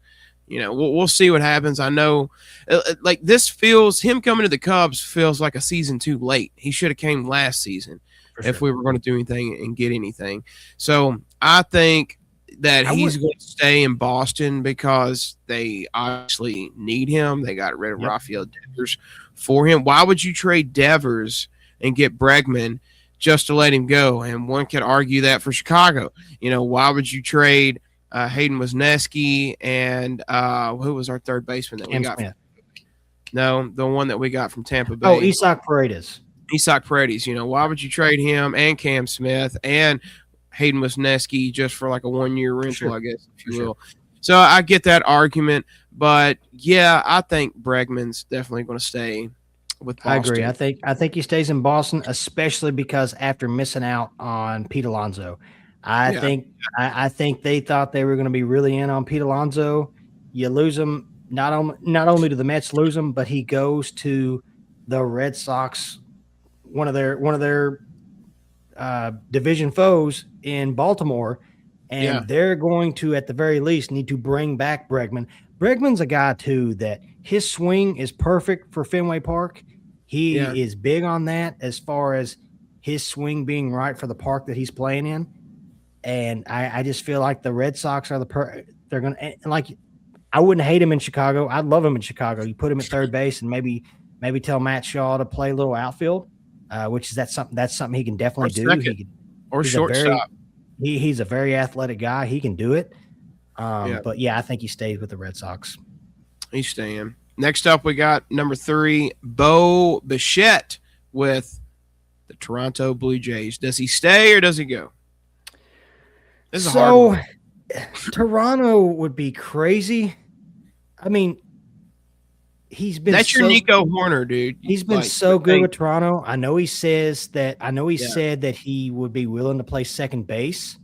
We'll see what happens. I know, like him coming to the Cubs feels like a season too late. He should have came last season if we were going to do anything and get anything. So I think that he's going to stay in Boston because they obviously need him. They got rid of Rafael Devers for him. Why would you trade Devers and get Bregman just to let him go? And one could argue that for Chicago. Why would you trade Hayden Wesneski and who was our third baseman that we got? No, the one that we got from Tampa Bay. Oh, Isaac Paredes. Why would you trade him and Cam Smith and Hayden Wesneski just for like a 1-year rental, I guess, if you will? So I get that argument, but yeah, I think Bregman's definitely going to stay with I agree. Boston. I think he stays in Boston, especially because after missing out on Pete Alonso, I Yeah, think I think they thought they were going to be really in on Pete Alonso. You lose him not only do the Mets lose him, but he goes to the Red Sox, one of their division foes in Baltimore, yeah, and they're going to, at the very least, need to bring back Bregman. Bregman's a guy too that his swing is perfect for Fenway Park. yeah. He is big on that as far as his swing being right for the park that he's playing in. And I just feel like the Red Sox are they're going to like. I wouldn't hate him in Chicago. I'd love him in Chicago. You put him at third base and maybe tell Matt Shaw to play a little outfield, which is that's something he can Or definitely do. second, or shortstop. He's a very athletic guy. He can do it. Yeah, But yeah, I think he stays with the Red Sox. he's staying. Next up, we got number 3, Bo Bichette with the Toronto Blue Jays. Does he stay or does he go? This is a hard one. Toronto would be crazy. I mean, he's been That's your Nico Horner, dude. He's been so good with Toronto. I know he says that. I know he said that he would be willing to play second base.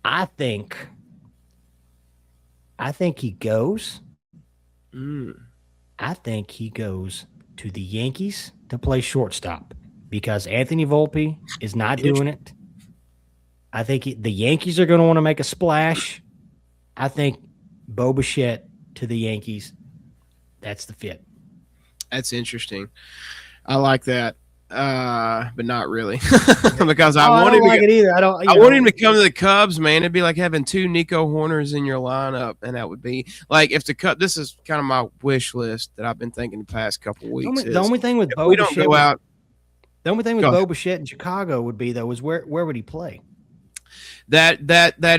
I think he goes. I think he goes to the Yankees to play shortstop because Anthony Volpe is not doing it. I think the Yankees are going to want to make a splash. I think Bo Bichette to the Yankees. That's the fit. That's interesting. I like that, but not really because I want him. Like it either. I want him to come to the Cubs, man. It'd be like having 2 Nico Horners in your lineup, and that would be like if the Cubs. This is kind of my wish list that I've been thinking the past couple of weeks. The only thing with Bo Bichette, the only thing with Bo Bichette in Chicago would be though is where would he play? That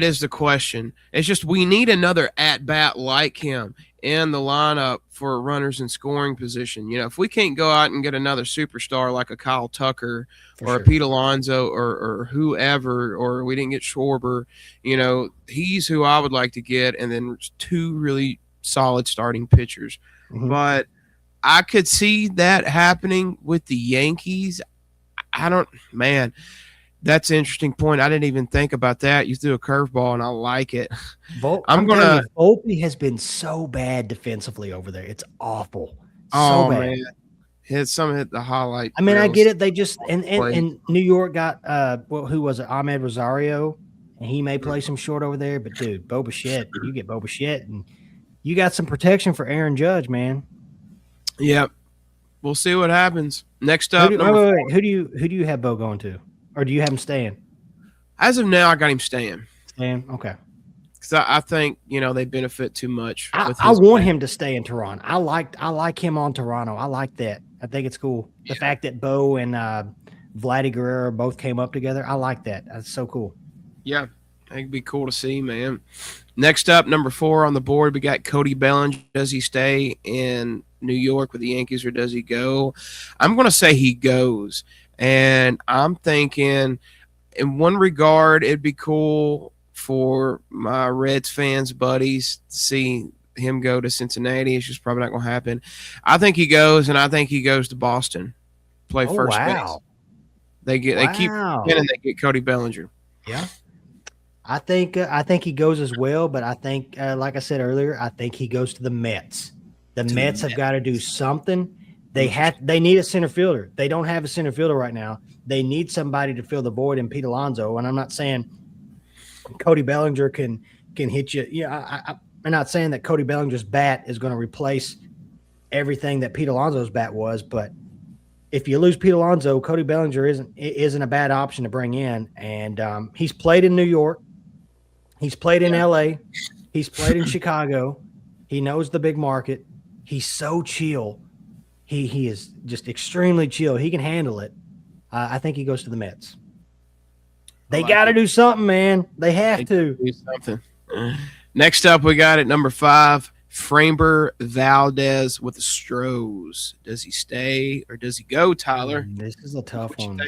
is the question. It's just we need another at bat like him in the lineup for runners in scoring position. You know, if we can't go out and get another superstar like a Kyle Tucker or a Pete Alonso or whoever, or we didn't get Schwarber, you know, he's who I would like to get, and then 2 really solid starting pitchers. But I could see that happening with the Yankees. That's an interesting point. I didn't even think about that. You threw a curveball, and I like it. Volpe has been so bad defensively over there. It's awful. So bad. Man. Hit the highlight. I mean, I get it. They just and New York got who was it? Ahmed Rosario, and he may play some short over there. But dude, Bo Bichette, you get Bo Bichette, and you got some protection for Aaron Judge, man. Yep. We'll see what happens. Next up, who do you have Bo going to? Or do you have him staying? As of now, I got him staying. Staying? Okay. Because I think, they benefit too much. I want him to stay in Toronto. I like him on Toronto. I like that. I think it's cool. The fact that Bo and Vladdy Guerrero both came up together, I like that. That's so cool. Yeah. It'd be cool to see, man. Next up, number 4 on the board, we got Cody Bellinger. Does he stay in New York with the Yankees or does he go? I'm going to say he goes. And I'm thinking, in one regard, it'd be cool for my Reds fans, buddies, to see him go to Cincinnati. It's just probably not going to happen. I think he goes, and I think he goes to Boston, play first base. They keep and they get Cody Bellinger. Yeah, I think he goes as well. But I think, like I said earlier, I think he goes to the Mets. The Mets have got to do something. They need a center fielder. They don't have a center fielder right now. They need somebody to fill the void in Pete Alonso. And I'm not saying Cody Bellinger can hit you. Yeah, I'm not saying that Cody Bellinger's bat is going to replace everything that Pete Alonso's bat was. But if you lose Pete Alonso, Cody Bellinger isn't a bad option to bring in. And he's played in New York. He's played in L.A. He's played in Chicago. He knows the big market. He's so chill. He is just extremely chill. He can handle it. I think he goes to the Mets. They got to do something, man. They have to do something. Next up, we got at number 5, Framber Valdez with the Stros. Does he stay or does he go, Tyler? This is a tough one.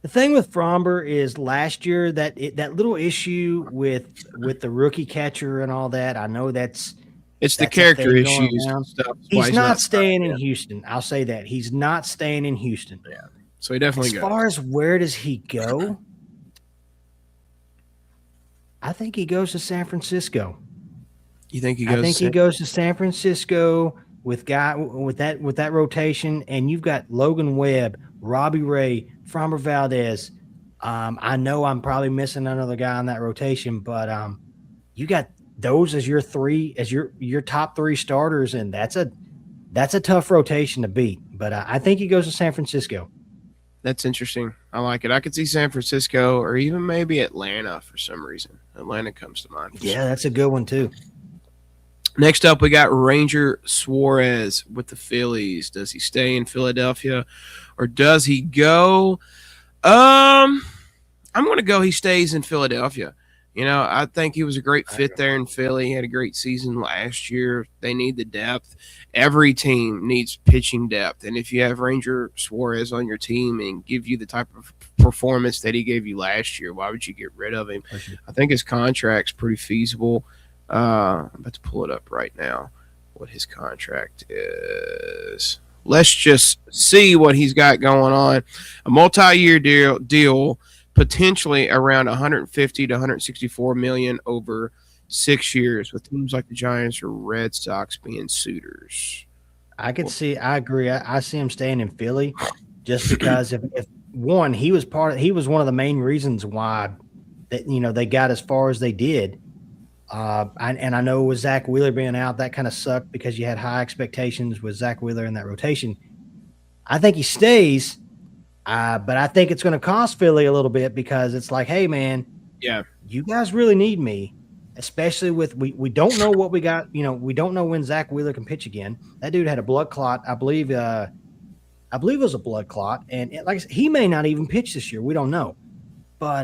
The thing with Fromber is last year that little issue with the rookie catcher and all that. I know It's the that's a character thing going issues and around. stuff. That's why He's not staying in yet. Houston. I'll say that. He's not staying in Houston. Yeah. So he definitely As goes. far as where does he go? I think he goes to San Francisco. You think he goes? I think he goes to San Francisco with that rotation, and you've got Logan Webb, Robbie Ray, Framber Valdez. I know I'm probably missing another guy on that rotation, but you got those as your three, as your top three starters, and that's a tough rotation to beat. But I think he goes to San Francisco. That's interesting. I like it. I could see San Francisco or even maybe Atlanta for some reason. Atlanta comes to mind. Yeah, that's a good one too. Next up, we got Ranger Suarez with the Phillies. Does he stay in Philadelphia or does he go? I'm going to go he stays in Philadelphia. You know, I think he was a great fit there in Philly. He had a great season last year. They need the depth. Every team needs pitching depth. And if you have Ranger Suarez on your team and give you the type of performance that he gave you last year, why would you get rid of him? I think his contract's pretty feasible. I'm about to pull it up right now, what his contract is. Let's just see what he's got going on. A multi-year deal potentially around 150 to 164 million over 6 years, with teams like the Giants or Red Sox being suitors. I agree. I see him staying in Philly just because if one, he was one of the main reasons why that they got as far as they did. And I know with Zach Wheeler being out, that kind of sucked because you had high expectations with Zach Wheeler in that rotation. I think he stays, but I think it's going to cost Philly a little bit because it's like, hey, man, yeah, you guys really need me, especially with we don't know what we got. We don't know when Zach Wheeler can pitch again. That dude had a blood clot, I believe. It was a blood clot, and like I said, he may not even pitch this year. We don't know. But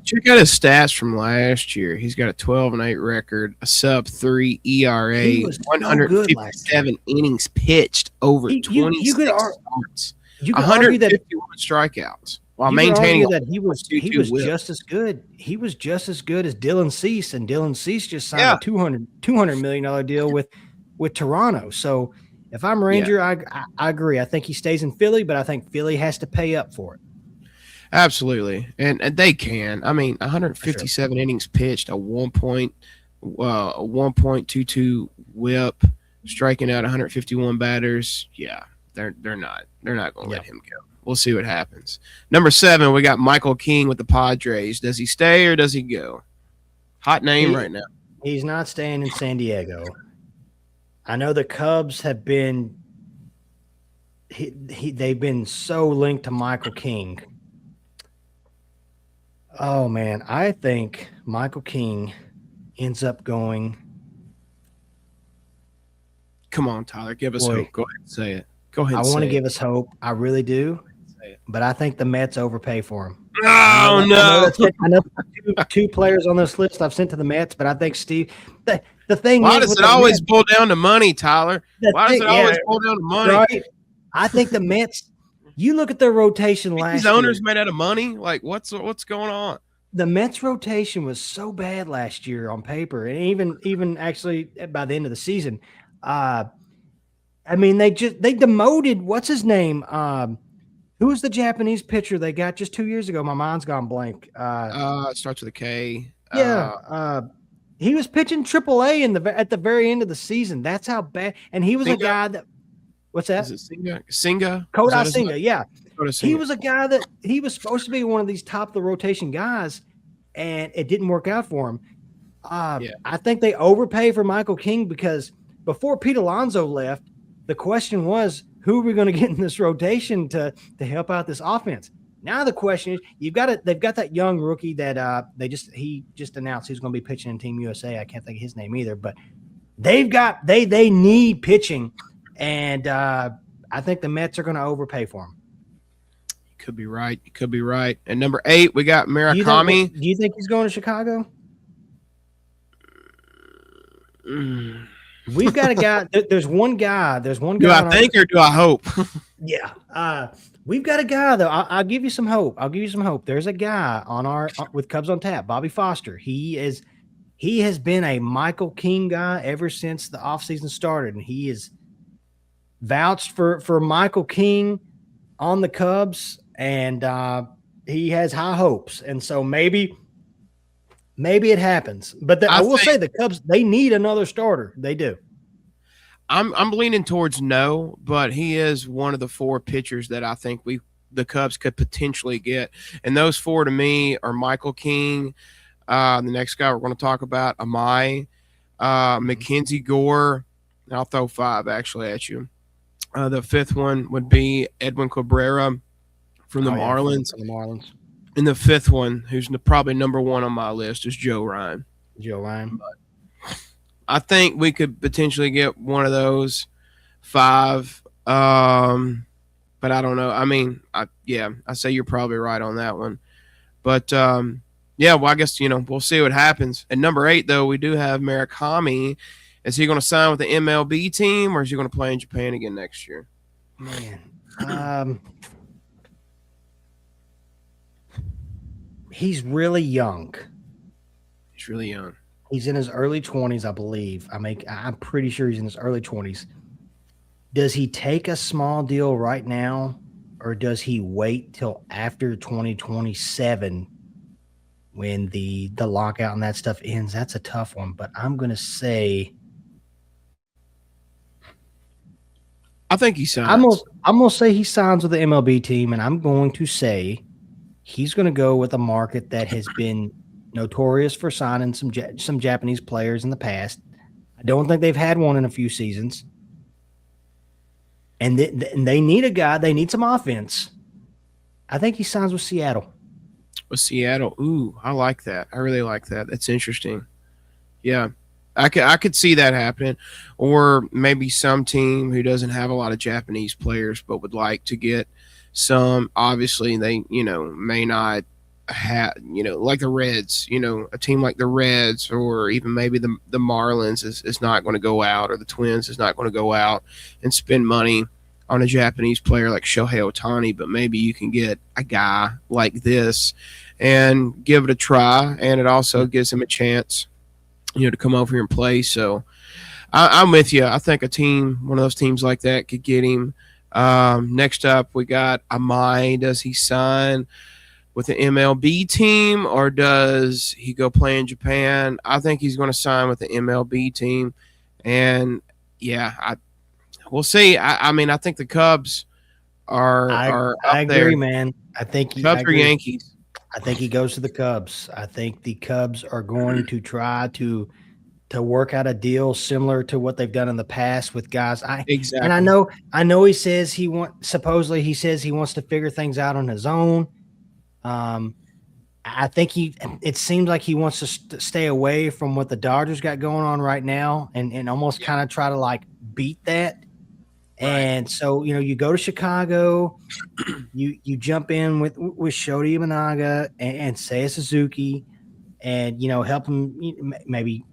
check out his stats from last year. He's got a 12-8 record, a sub-3 ERA, 157 innings pitched over 26 starts, 151 strikeouts while maintaining that he was just as good. He was just as good as Dylan Cease, and Dylan Cease just signed a $200 million deal with Toronto. So if I'm Ranger, I agree. I think he stays in Philly, but I think Philly has to pay up for it. Absolutely, and they can. I mean, 157 innings pitched, a 1.22 WHIP, striking out 151 batters. Yeah, they're not going to let him go. We'll see what happens. Number 7, we got Michael King with the Padres. Does he stay or does he go? Hot name right now. He's not staying in San Diego. I know the Cubs have been. They've been so linked to Michael King. Oh, man, I think Michael King ends up going. Come on, Tyler, give us hope. Go ahead and say it. Go ahead and say it. I want to give us hope. I really do. But I think the Mets overpay for him. Oh, no. I know two players on this list I've sent to the Mets, but I think Steve – the thing Why does it always boil down to money, Tyler? Why does it always boil down to money? Right? I think the Mets – you look at their rotation last year. These owners made out of money? Like, what's going on? The Mets rotation was so bad last year on paper, and even actually by the end of the season. I mean, they demoted – what's his name? Who was the Japanese pitcher they got just 2 years ago? My mind's gone blank. It starts with a K. Yeah. He was pitching AAA at the very end of the season. That's how bad – and he was a guy that – what's that? Is it Singa? Kodai Senga, yeah. He was a guy that he was supposed to be one of these top of the rotation guys, and it didn't work out for him. I think they overpay for Michael King because before Pete Alonso left, the question was, who are we going to get in this rotation to help out this offense? Now the question is, they've got that young rookie that he just announced he's going to be pitching in Team USA. I can't think of his name either, but they need pitching. And I think the Mets are going to overpay for him. You could be right. And number 8, we got Murakami. Do you think he's going to Chicago? We've got a guy. There's one guy. Do I think or do I hope? Yeah. We've got a guy though. I'll give you some hope. I'll give you some hope. There's a guy on our with Cubs on Tap, Bobby Foster. He has been a Michael King guy ever since the offseason started, and he is vouched for Michael King on the Cubs, and he has high hopes. And so maybe it happens. But I will say the Cubs, they need another starter. They do. I'm leaning towards no, but he is one of the 4 pitchers that I think the Cubs could potentially get. And those 4 to me are Michael King, the next guy we're going to talk about, Amai, Mackenzie Gore. And I'll throw 5 actually at you. The 5th one would be Edwin Cabrera from the Marlins. From the Marlins. And the 5th one, who's probably number 1 on my list, is Joe Ryan. But I think we could potentially get one of those 5. But I don't know. I mean, I say you're probably right on that one. But well, I guess we'll see what happens. At number 8, though, we do have Murakami. Is he going to sign with the MLB team, or is he going to play in Japan again next year? Man, he's really young. He's really young. He's in his early 20s, I believe. I'm pretty sure he's in his early 20s. Does he take a small deal right now, or does he wait till after 2027 when the lockout and that stuff ends? That's a tough one, but I'm going to say I think he signs. I'm going to say he signs with the MLB team, and I'm going to say he's going to go with a market that has been notorious for signing some Japanese players in the past. I don't think they've had one in a few seasons. And they need a guy. They need some offense. I think he signs with Seattle. With Seattle. Ooh, I like that. I really like that. That's interesting. Yeah. I could see that happening. Or maybe some team who doesn't have a lot of Japanese players but would like to get some. Obviously, they, may not have, like the Reds, a team like the Reds, or even maybe the Marlins is not going to go out, or the Twins is not going to go out and spend money on a Japanese player like Shohei Ohtani, but maybe you can get a guy like this and give it a try, and it also gives him a chance, to come over here and play. So I'm with you. I think one of those teams like that could get him. Next up, we got Amai. Does he sign with the MLB team, or does he go play in Japan? I think he's going to sign with the MLB team. And we'll see. I think the Cubs are I agree, there. man. I think Cubs or Yankees. I think he goes to the Cubs. I think the Cubs are going to try to work out a deal similar to what they've done in the past with guys. Exactly. And I know he says supposedly he says he wants to figure things out on his own. I think it seems like he wants to stay away from what the Dodgers got going on right now, and almost kind of try to like beat that. Right. And so, you go to Chicago, you jump in with Shota Imanaga and Seiya Suzuki, and, help him maybe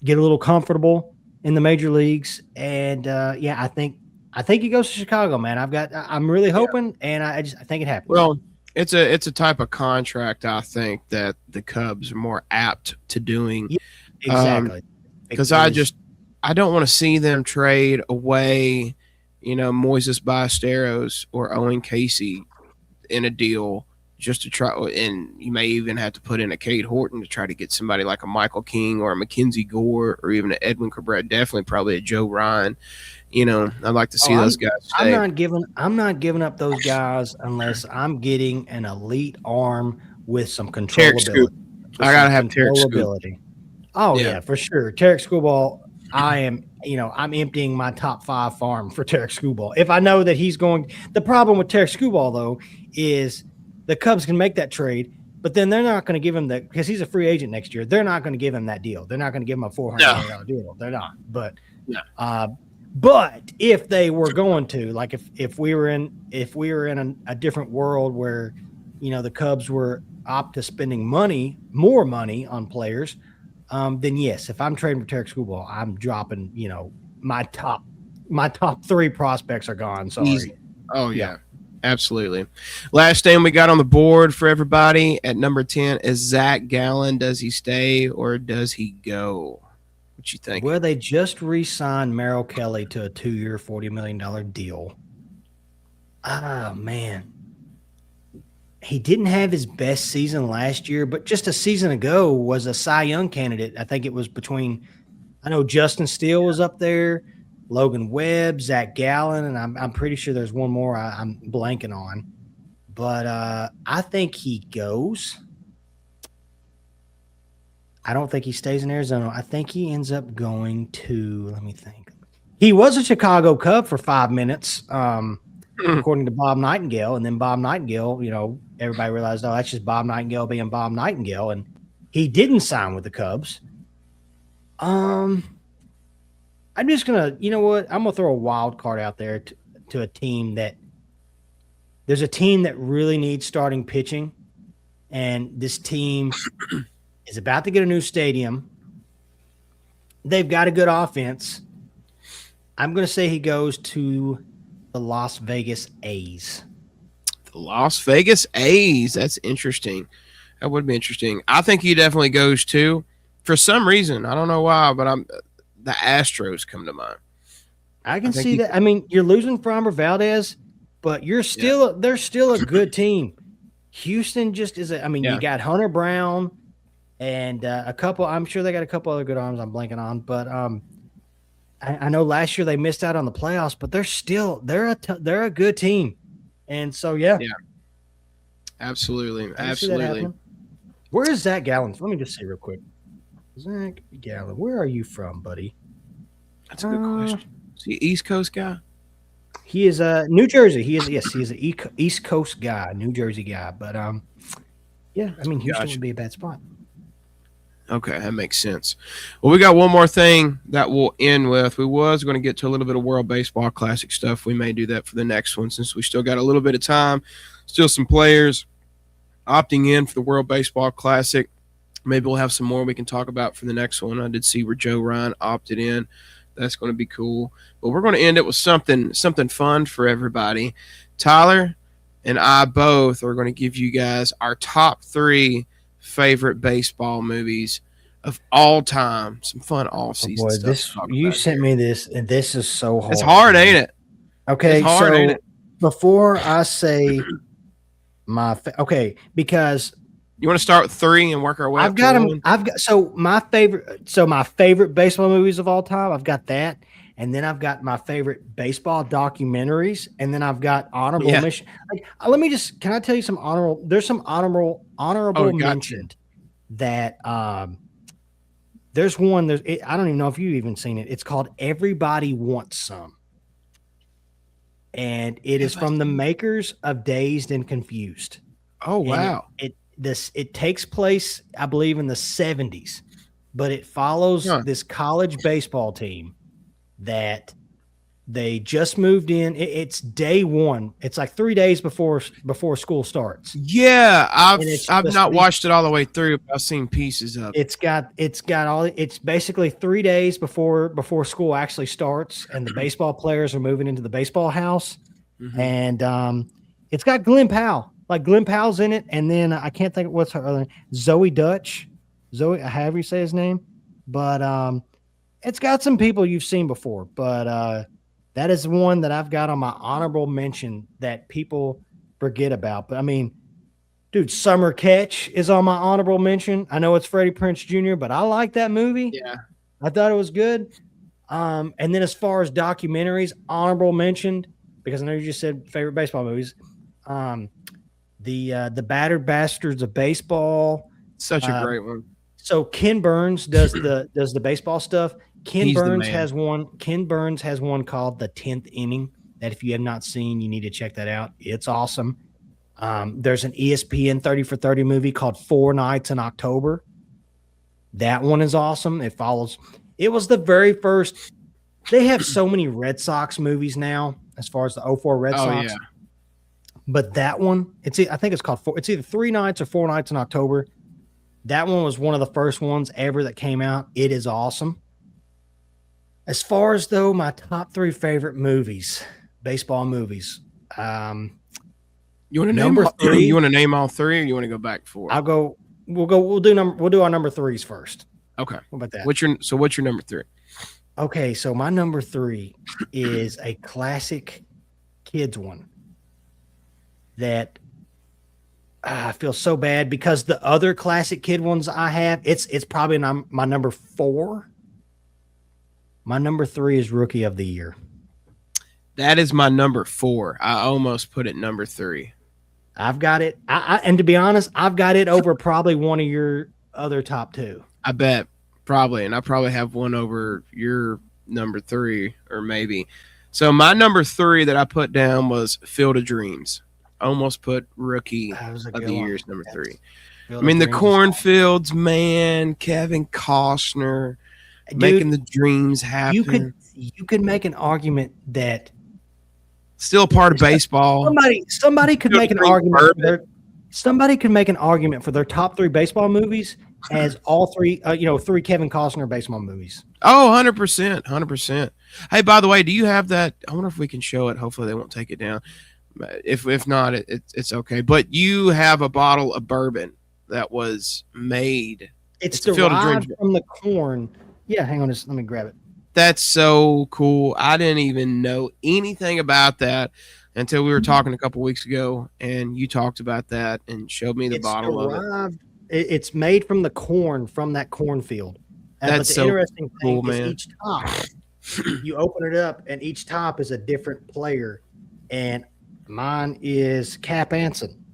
get a little comfortable in the major leagues. And I think he goes to Chicago, man. I'm really hoping, and I think it happens. Well, it's a type of contract, I think, that the Cubs are more apt to doing. Yeah, exactly. Because I don't want to see them trade away, Moises Ballesteros or Owen Casey in a deal just to try. And you may even have to put in a Cade Horton to try to get somebody like a Michael King or a Mackenzie Gore or even an Edwin Cabrera. Definitely probably a Joe Ryan. I'd like to see those guys stay. I'm not giving up those guys unless I'm getting an elite arm with some controllability. I gotta have Tarek Scoop. Oh yeah, for sure. Tarek Scooball. I'm emptying my top 5 farm for Tarek Scooball. If I know that he's going, the problem with Tarek Scooball though is the Cubs can make that trade, but then they're not going to give him because he's a free agent next year. They're not going to give him that deal. They're not going to give him a $400 million deal. They're not. But but if they were going to, like if we were in a different world where, the Cubs were opt to spending more money on players, then yes, if I'm trading for Tarek Scooball, I'm dropping, my top 3 prospects are gone. Sorry. Easy. Oh yeah. Absolutely. Last name we got on the board for everybody at number 10 is Zach Gallen. Does he stay or does he go? What you think? Well, they just re-signed Merrill Kelly to a 2-year, $40 million deal. Oh, man. He didn't have his best season last year, but just a season ago was a Cy Young candidate. I think it was between, I know Justin Steele was up there, Logan Webb, Zach Gallen, and I'm pretty sure there's one more I'm blanking on. But I think he goes. I don't think he stays in Arizona. I think he ends up going to, let me think. He was a Chicago Cub for 5 minutes, according to Bob Nightingale. And then Bob Nightingale, everybody realized, oh, that's just Bob Nightingale being Bob Nightingale. And he didn't sign with the Cubs. I'm just going to, you know what? I'm going to throw a wild card out there to a team that – there's a team that really needs starting pitching. And this team – is about to get a new stadium. They've got a good offense. I'm going to say he goes to the Las Vegas A's. The Las Vegas A's. That's interesting. That would be interesting. I think he definitely goes too. For some reason, I don't know why, but the Astros come to mind. I can see that. I mean, you're losing Framber Valdez, but they're still a good team. Houston just is you got Hunter Brown. And a couple, I'm sure they got a couple other good arms I'm blanking on. But I know last year they missed out on the playoffs, but they're a good team. And so, yeah. Absolutely. Where is Zach Gallen? Let me just see real quick. Zach Gallen, where are you from, buddy? That's a good question. Is he East Coast guy? He is New Jersey. He is an East Coast guy, New Jersey guy. But, Houston would be a bad spot. Okay, that makes sense. Well, we got one more thing that we'll end with. We was going to get to a little bit of World Baseball Classic stuff. We may do that for the next one since we still got a little bit of time. Still some players opting in for the World Baseball Classic. Maybe we'll have some more we can talk about for the next one. I did see where Joe Ryan opted in. That's going to be cool. But we're going to end it with something fun for everybody. Tyler and I both are going to give you guys our top 3 favorite baseball movies of all time. Some fun off-season stuff. You sent me this, and this is so hard. It's hard, ain't it? Okay, it's hard, ain't it? Before I say because you want to start with 3 and work our way. I've got them. My favorite baseball movies of all time. I've got that, and then I've got my favorite baseball documentaries, and then I've got honorable mention. Can I tell you some honorable? There's some honorable mentioned that there's one. I don't even know if you've even seen it. It's called Everybody Wants Some, and it is from the makers of Dazed and Confused. Oh wow! It takes place, I believe, in the 70s, but it follows this college baseball team that they just moved in. It's day one. It's like 3 days before school starts. Yeah, I've not watched it all the way through. But I've seen pieces of it. It's basically 3 days before school actually starts, and the baseball players are moving into the baseball house, and it's got Glenn Powell. Like Glenn Powell's in it, and then I can't think of what's her other name. Zoe Dutch, however you say his name, but it's got some people you've seen before. But that is one that I've got on my honorable mention that people forget about. But I mean, dude, Summer Catch is on my honorable mention. I know it's Freddie Prinze Jr., but I like that movie. Yeah, I thought it was good. And then as far as documentaries, honorable mentioned because I know you just said favorite baseball movies. The Battered Bastards of Baseball. Such a great one. So Ken Burns does the baseball stuff. Ken Burns has one called The 10th Inning that if you have not seen, you need to check that out. It's awesome. There's an ESPN 30 for 30 movie called 4 Nights in October. That one is awesome. It was the very first. They have so many Red Sox movies now as far as the 04 Red Sox. Yeah. But that one, I think it's called it's either 3 Nights or 4 Nights in October. That one was one of the first ones ever that came out. It is awesome. As far as though my top 3 favorite movies, baseball movies, You want to name Number all, 3. you want to name all 3, or you want to go back 4? We'll do our number 3s first. Okay. What about that? What's your number 3? Okay, so my number 3 is a classic kids one that I feel so bad because the other classic kid ones I have, it's probably my number 4. My number 3 is Rookie of the Year. That is my number 4. I almost put it number 3. I've got it. And to be honest, I've got it over probably one of your other top 2. I bet probably, and I probably have one over your number 3 or maybe. So my number 3 that I put down was Field of Dreams. Almost put Rookie of the Year's number 3. I mean, the cornfields, man, Kevin Costner, dude, making the dreams happen. You could make an argument that still a part of baseball. Somebody could make an argument. Somebody could make an argument for their top 3 baseball movies as all 3, 3 Kevin Costner baseball movies. Oh, 100%, 100%. Hey, by the way, do you have that? I wonder if we can show it. Hopefully, they won't take it down. If not, it's okay. But you have a bottle of bourbon that was made. It's derived from the corn. Yeah, hang on, let me grab it. That's so cool. I didn't even know anything about that until we were talking a couple weeks ago, and you talked about that and showed me the bottle of it. It's made from the corn from that cornfield. That's but the so interesting thing cool, is man. Each top, you open it up, and each top is a different player. And mine is Cap Anson.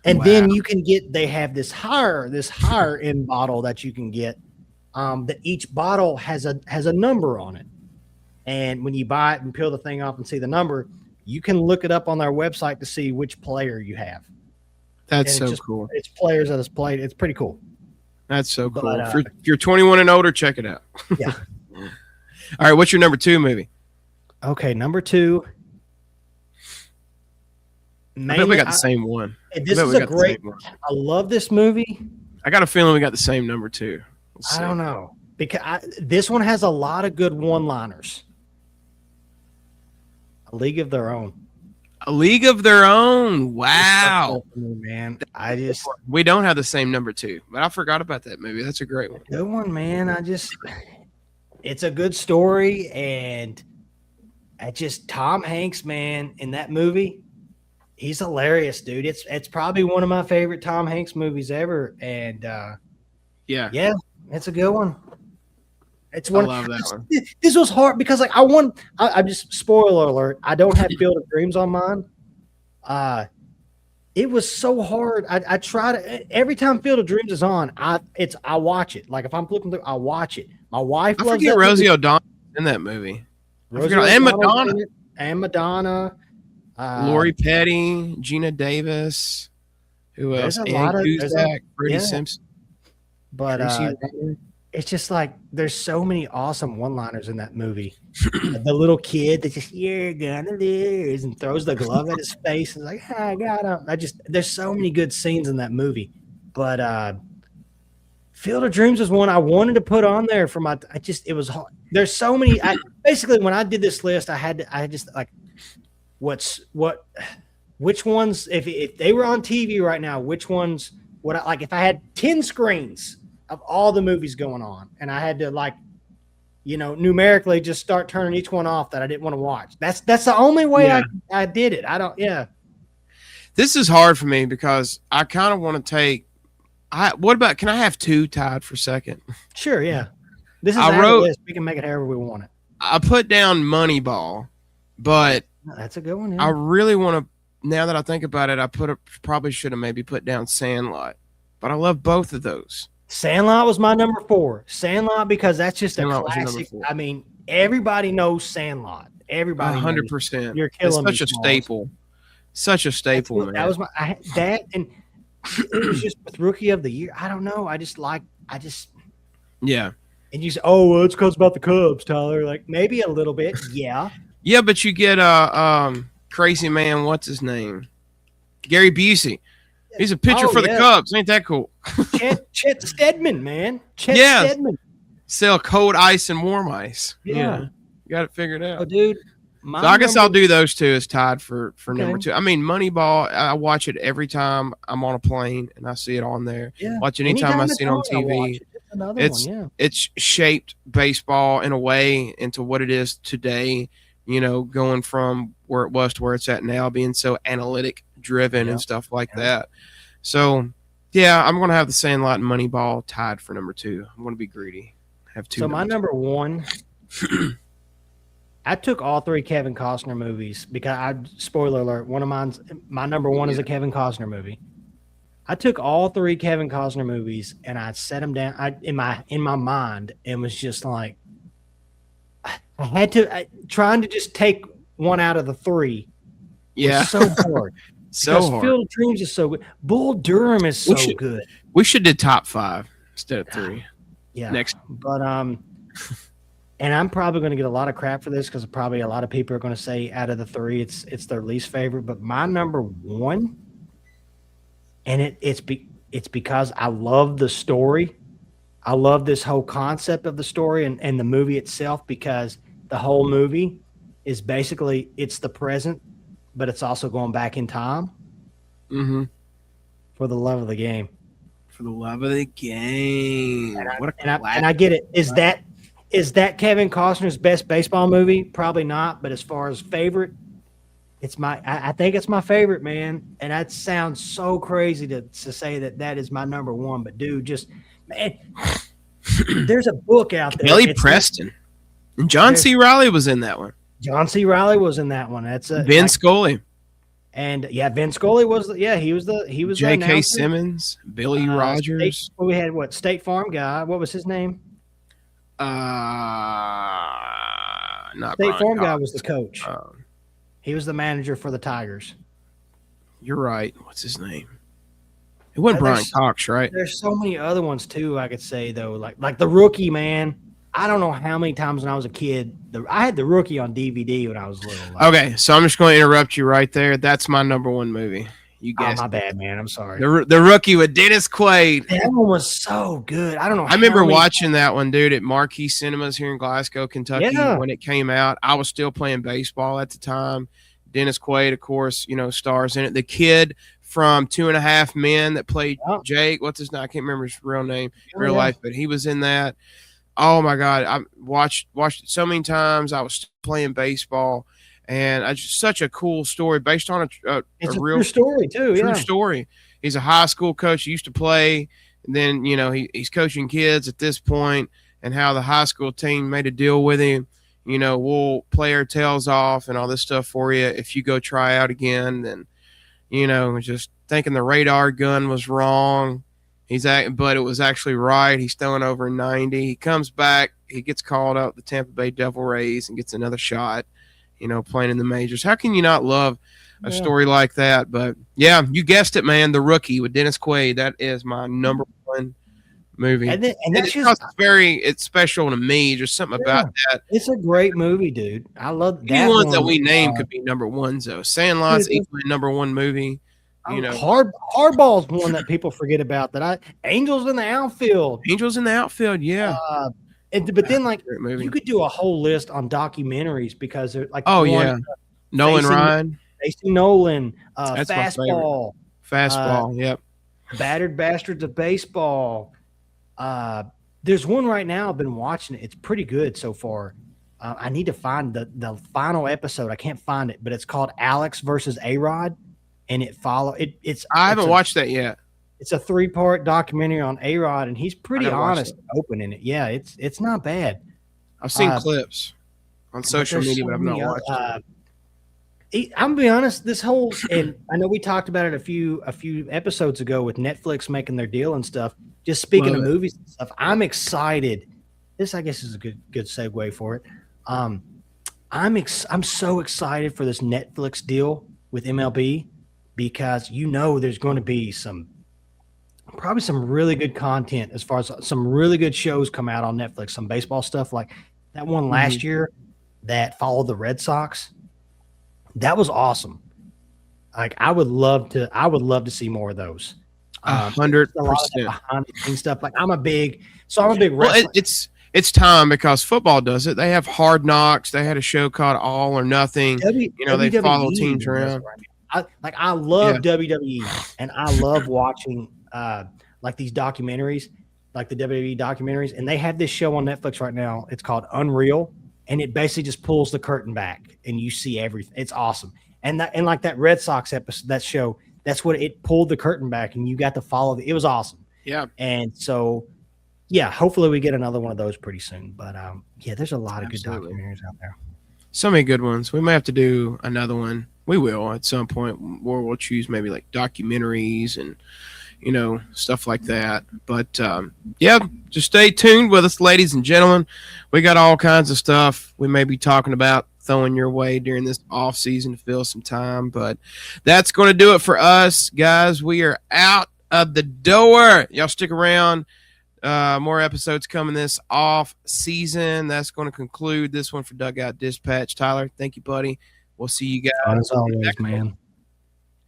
And then you can they have this higher end bottle that you can get. That each bottle has a number on it. And when you buy it and peel the thing off and see the number, you can look it up on their website to see which player you have. That's so cool. It's players that has played. It's pretty cool. That's so cool. If you're 21 and older, check it out. Yeah. All right. What's your number 2 movie? Okay. Number 2. I bet we got the same one. This is a great one. I love this movie. I got a feeling we got the same number 2. I don't know. Because this one has a lot of good one-liners. A League of Their Own. A League of Their Own. Wow. Man, we don't have the same number 2, but I forgot about that movie. That's a great one. Good one, man. It's a good story, and Tom Hanks, man, in that movie, he's hilarious, dude. It's probably one of my favorite Tom Hanks movies ever, and yeah, it's a good one. It's one. I love that one. This was hard because I just spoiler alert. I don't have Field of Dreams on mine. It was so hard. I try to every time Field of Dreams is on. I watch it. Like if I'm flipping through, I watch it. My wife loves forget Rosie O'Donnell in that movie. And Madonna. And Madonna. Lori Petty, Gina Davis. Who else? Andy Cusack, Freddie Simpson. But it's just like there's so many awesome one-liners in that movie. The little kid that just "You're gonna lose" and throws the glove at his face and is like, "I got him." There's so many good scenes in that movie. But Field of Dreams was one I wanted to put on there for my. It was hard. There's so many. Basically, when I did this list, I just like, which ones if they were on TV right now, which ones would I like if I had 10 screens of all the movies going on, and I had to numerically just start turning each one off that I didn't want to watch. That's the only way I did it. This is hard for me because I kind of want to take. Can I have 2 tied for second? Sure, yeah. This is our list. We can make it however we want it. I put down Moneyball, but that's a good one. Yeah. I really want to. Now that I think about it, probably should have maybe put down Sandlot, but I love both of those. Sandlot was my number 4. Sandlot because that's just a classic. I mean, everybody knows Sandlot. Everybody, 100%. You're killing me. Such a staple. Such a staple, man. That was and it was just with Rookie of the Year. I don't know. Yeah. And you say, "Oh, well, it's because about the Cubs, Tyler." Like maybe a little bit, yeah. Yeah, but you get crazy man. What's his name? Gary Busey. He's a pitcher for the Cubs. Ain't that cool? Chet Steadman, man. Steadman. Sell cold ice and warm ice. Yeah. You got it figured out. Oh, dude, So I guess I'll do those two as tied for Okay. number 2. I mean, Moneyball, I watch it every time I'm on a plane and I see it on there. Yeah. Watch it anytime I it's see it on I'll TV. watch it. It's another It's one, yeah. it's shaped baseball in a way into what it is today, going from where it was to where it's at now, being so analytic driven and stuff like that. So, yeah, I'm going to have the Sandlot and Moneyball tied for number 2. I'm going to be greedy. Have 2. So my number 1, I took all 3 Kevin Costner movies because spoiler alert, my number 1 is a Kevin Costner movie. I took all 3 Kevin Costner movies and I set them down in my mind and was just like, I had to trying to just take one out of the 3. Yeah, was so hard. So hard. Field of Dreams is so good. Bull Durham is so good. We should do top 5 instead of 3. Yeah. Next, but and I'm probably going to get a lot of crap for this because probably a lot of people are going to say out of the 3, it's their least favorite. But my number 1, and it's because I love the story. I love this whole concept of the story and the movie itself, because the whole movie is basically it's the present, but it's also going back in time. Mm-hmm. For the love of the game. For the love of the game. And I get it. Is that Kevin Costner's best baseball movie? Probably not. But as far as favorite, I think it's my favorite, man. And that sounds so crazy to say that is my number 1. But dude, man, there's a book out there. Kelly Preston. And John C. Reilly was in that one. John C. Reilly was in that one. That's Vin Scully. And Vin Scully was he was J.K. Simmons, Billy Rogers. We had State Farm guy. What was his name? Not State Brian Farm Cox. guy was the coach. He was the manager for the Tigers. You're right. What's his name? It wasn't Brian Cox, right? There's so many other ones too. I could say though, like the Rookie, man. I don't know how many times when I was a kid, I had the Rookie on DVD when I was little. Okay, so I'm just going to interrupt you right there. That's my number 1 movie. You guessed. Oh, my bad, man. I'm sorry. The Rookie with Dennis Quaid. That one was so good. I don't know. I remember watching that one, dude, at Marquee Cinemas here in Glasgow, Kentucky, when it came out. I was still playing baseball at the time. Dennis Quaid, of course, stars in it. The kid from 2.5 Men that played Jake. What's his name? I can't remember his real name, real life, but he was in that. Oh my God! I watched it so many times. I was playing baseball, and just such a cool story based on a real true story too. True story. He's a high school coach. He used to play, and then he's coaching kids at this point, and how the high school team made a deal with him. We'll play our tails off and all this stuff for you if you go try out again. Then, just thinking the radar gun was wrong. But it was actually right. He's throwing over 90. He comes back. He gets called up the Tampa Bay Devil Rays and gets another shot, playing in the majors. How can you not love a story like that? But, yeah, you guessed it, man. The Rookie with Dennis Quaid. That is my number 1 movie. And it's special to me. Just something about that. It's a great movie, dude. I love that. Any ones that we name could be number 1s, though. Sandlot's equally number 1 movie. Hardball's one that people forget about. Angels in the Outfield. Angels in the Outfield, yeah. But then, you could do a whole list on documentaries because they're like, Nolan Ryan, Stacey Nolan, Fastball, yep. Battered Bastards of Baseball. There's one right now. I've been watching it. It's pretty good so far. I need to find the final episode. I can't find it, but it's called Alex versus A-Rod. And I haven't watched that yet. It's a 3-part documentary on A-Rod, and he's pretty honest and open in it. Yeah, it's not bad. I've seen clips on social media, but I've not watched it. I'm gonna be honest, and I know we talked about it a few episodes ago with Netflix making their deal and stuff. Just speaking of movies and stuff, I'm excited. This, I guess, is a good segue for it. I'm so excited for this Netflix deal with MLB. Because there's going to be probably some really good content as far as some really good shows come out on Netflix, some baseball stuff like that one last year that followed the Red Sox. That was awesome. Like I would love to see more of those. 100%. Behind the scenes stuff. Like I'm a big wrestling. Well, it's time because football does it. They have Hard Knocks. They had a show called All or Nothing. They follow teams around. I love WWE, and I love watching like these documentaries, like the WWE documentaries. And they have this show on Netflix right now. It's called Unreal, and it basically just pulls the curtain back, and you see everything. It's awesome. And like that Red Sox episode, that show, that's what it pulled the curtain back, and you got to follow. It was awesome. Yeah. And so, yeah, hopefully we get another one of those pretty soon. But yeah, there's a lot of good documentaries out there. So many good ones. We may have to do another one. We will at some point, where we'll choose maybe like documentaries and stuff like that. But yeah, just stay tuned with us, ladies and gentlemen. We got all kinds of stuff we may be talking about, throwing your way during this off season to fill some time. But that's going to do it for us, guys. We are out of the door. Y'all stick around. More episodes coming this off season. That's going to conclude this one for Dugout Dispatch. Tyler, thank you, buddy. We'll see you guys. As always, man.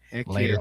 Heck later. Yeah.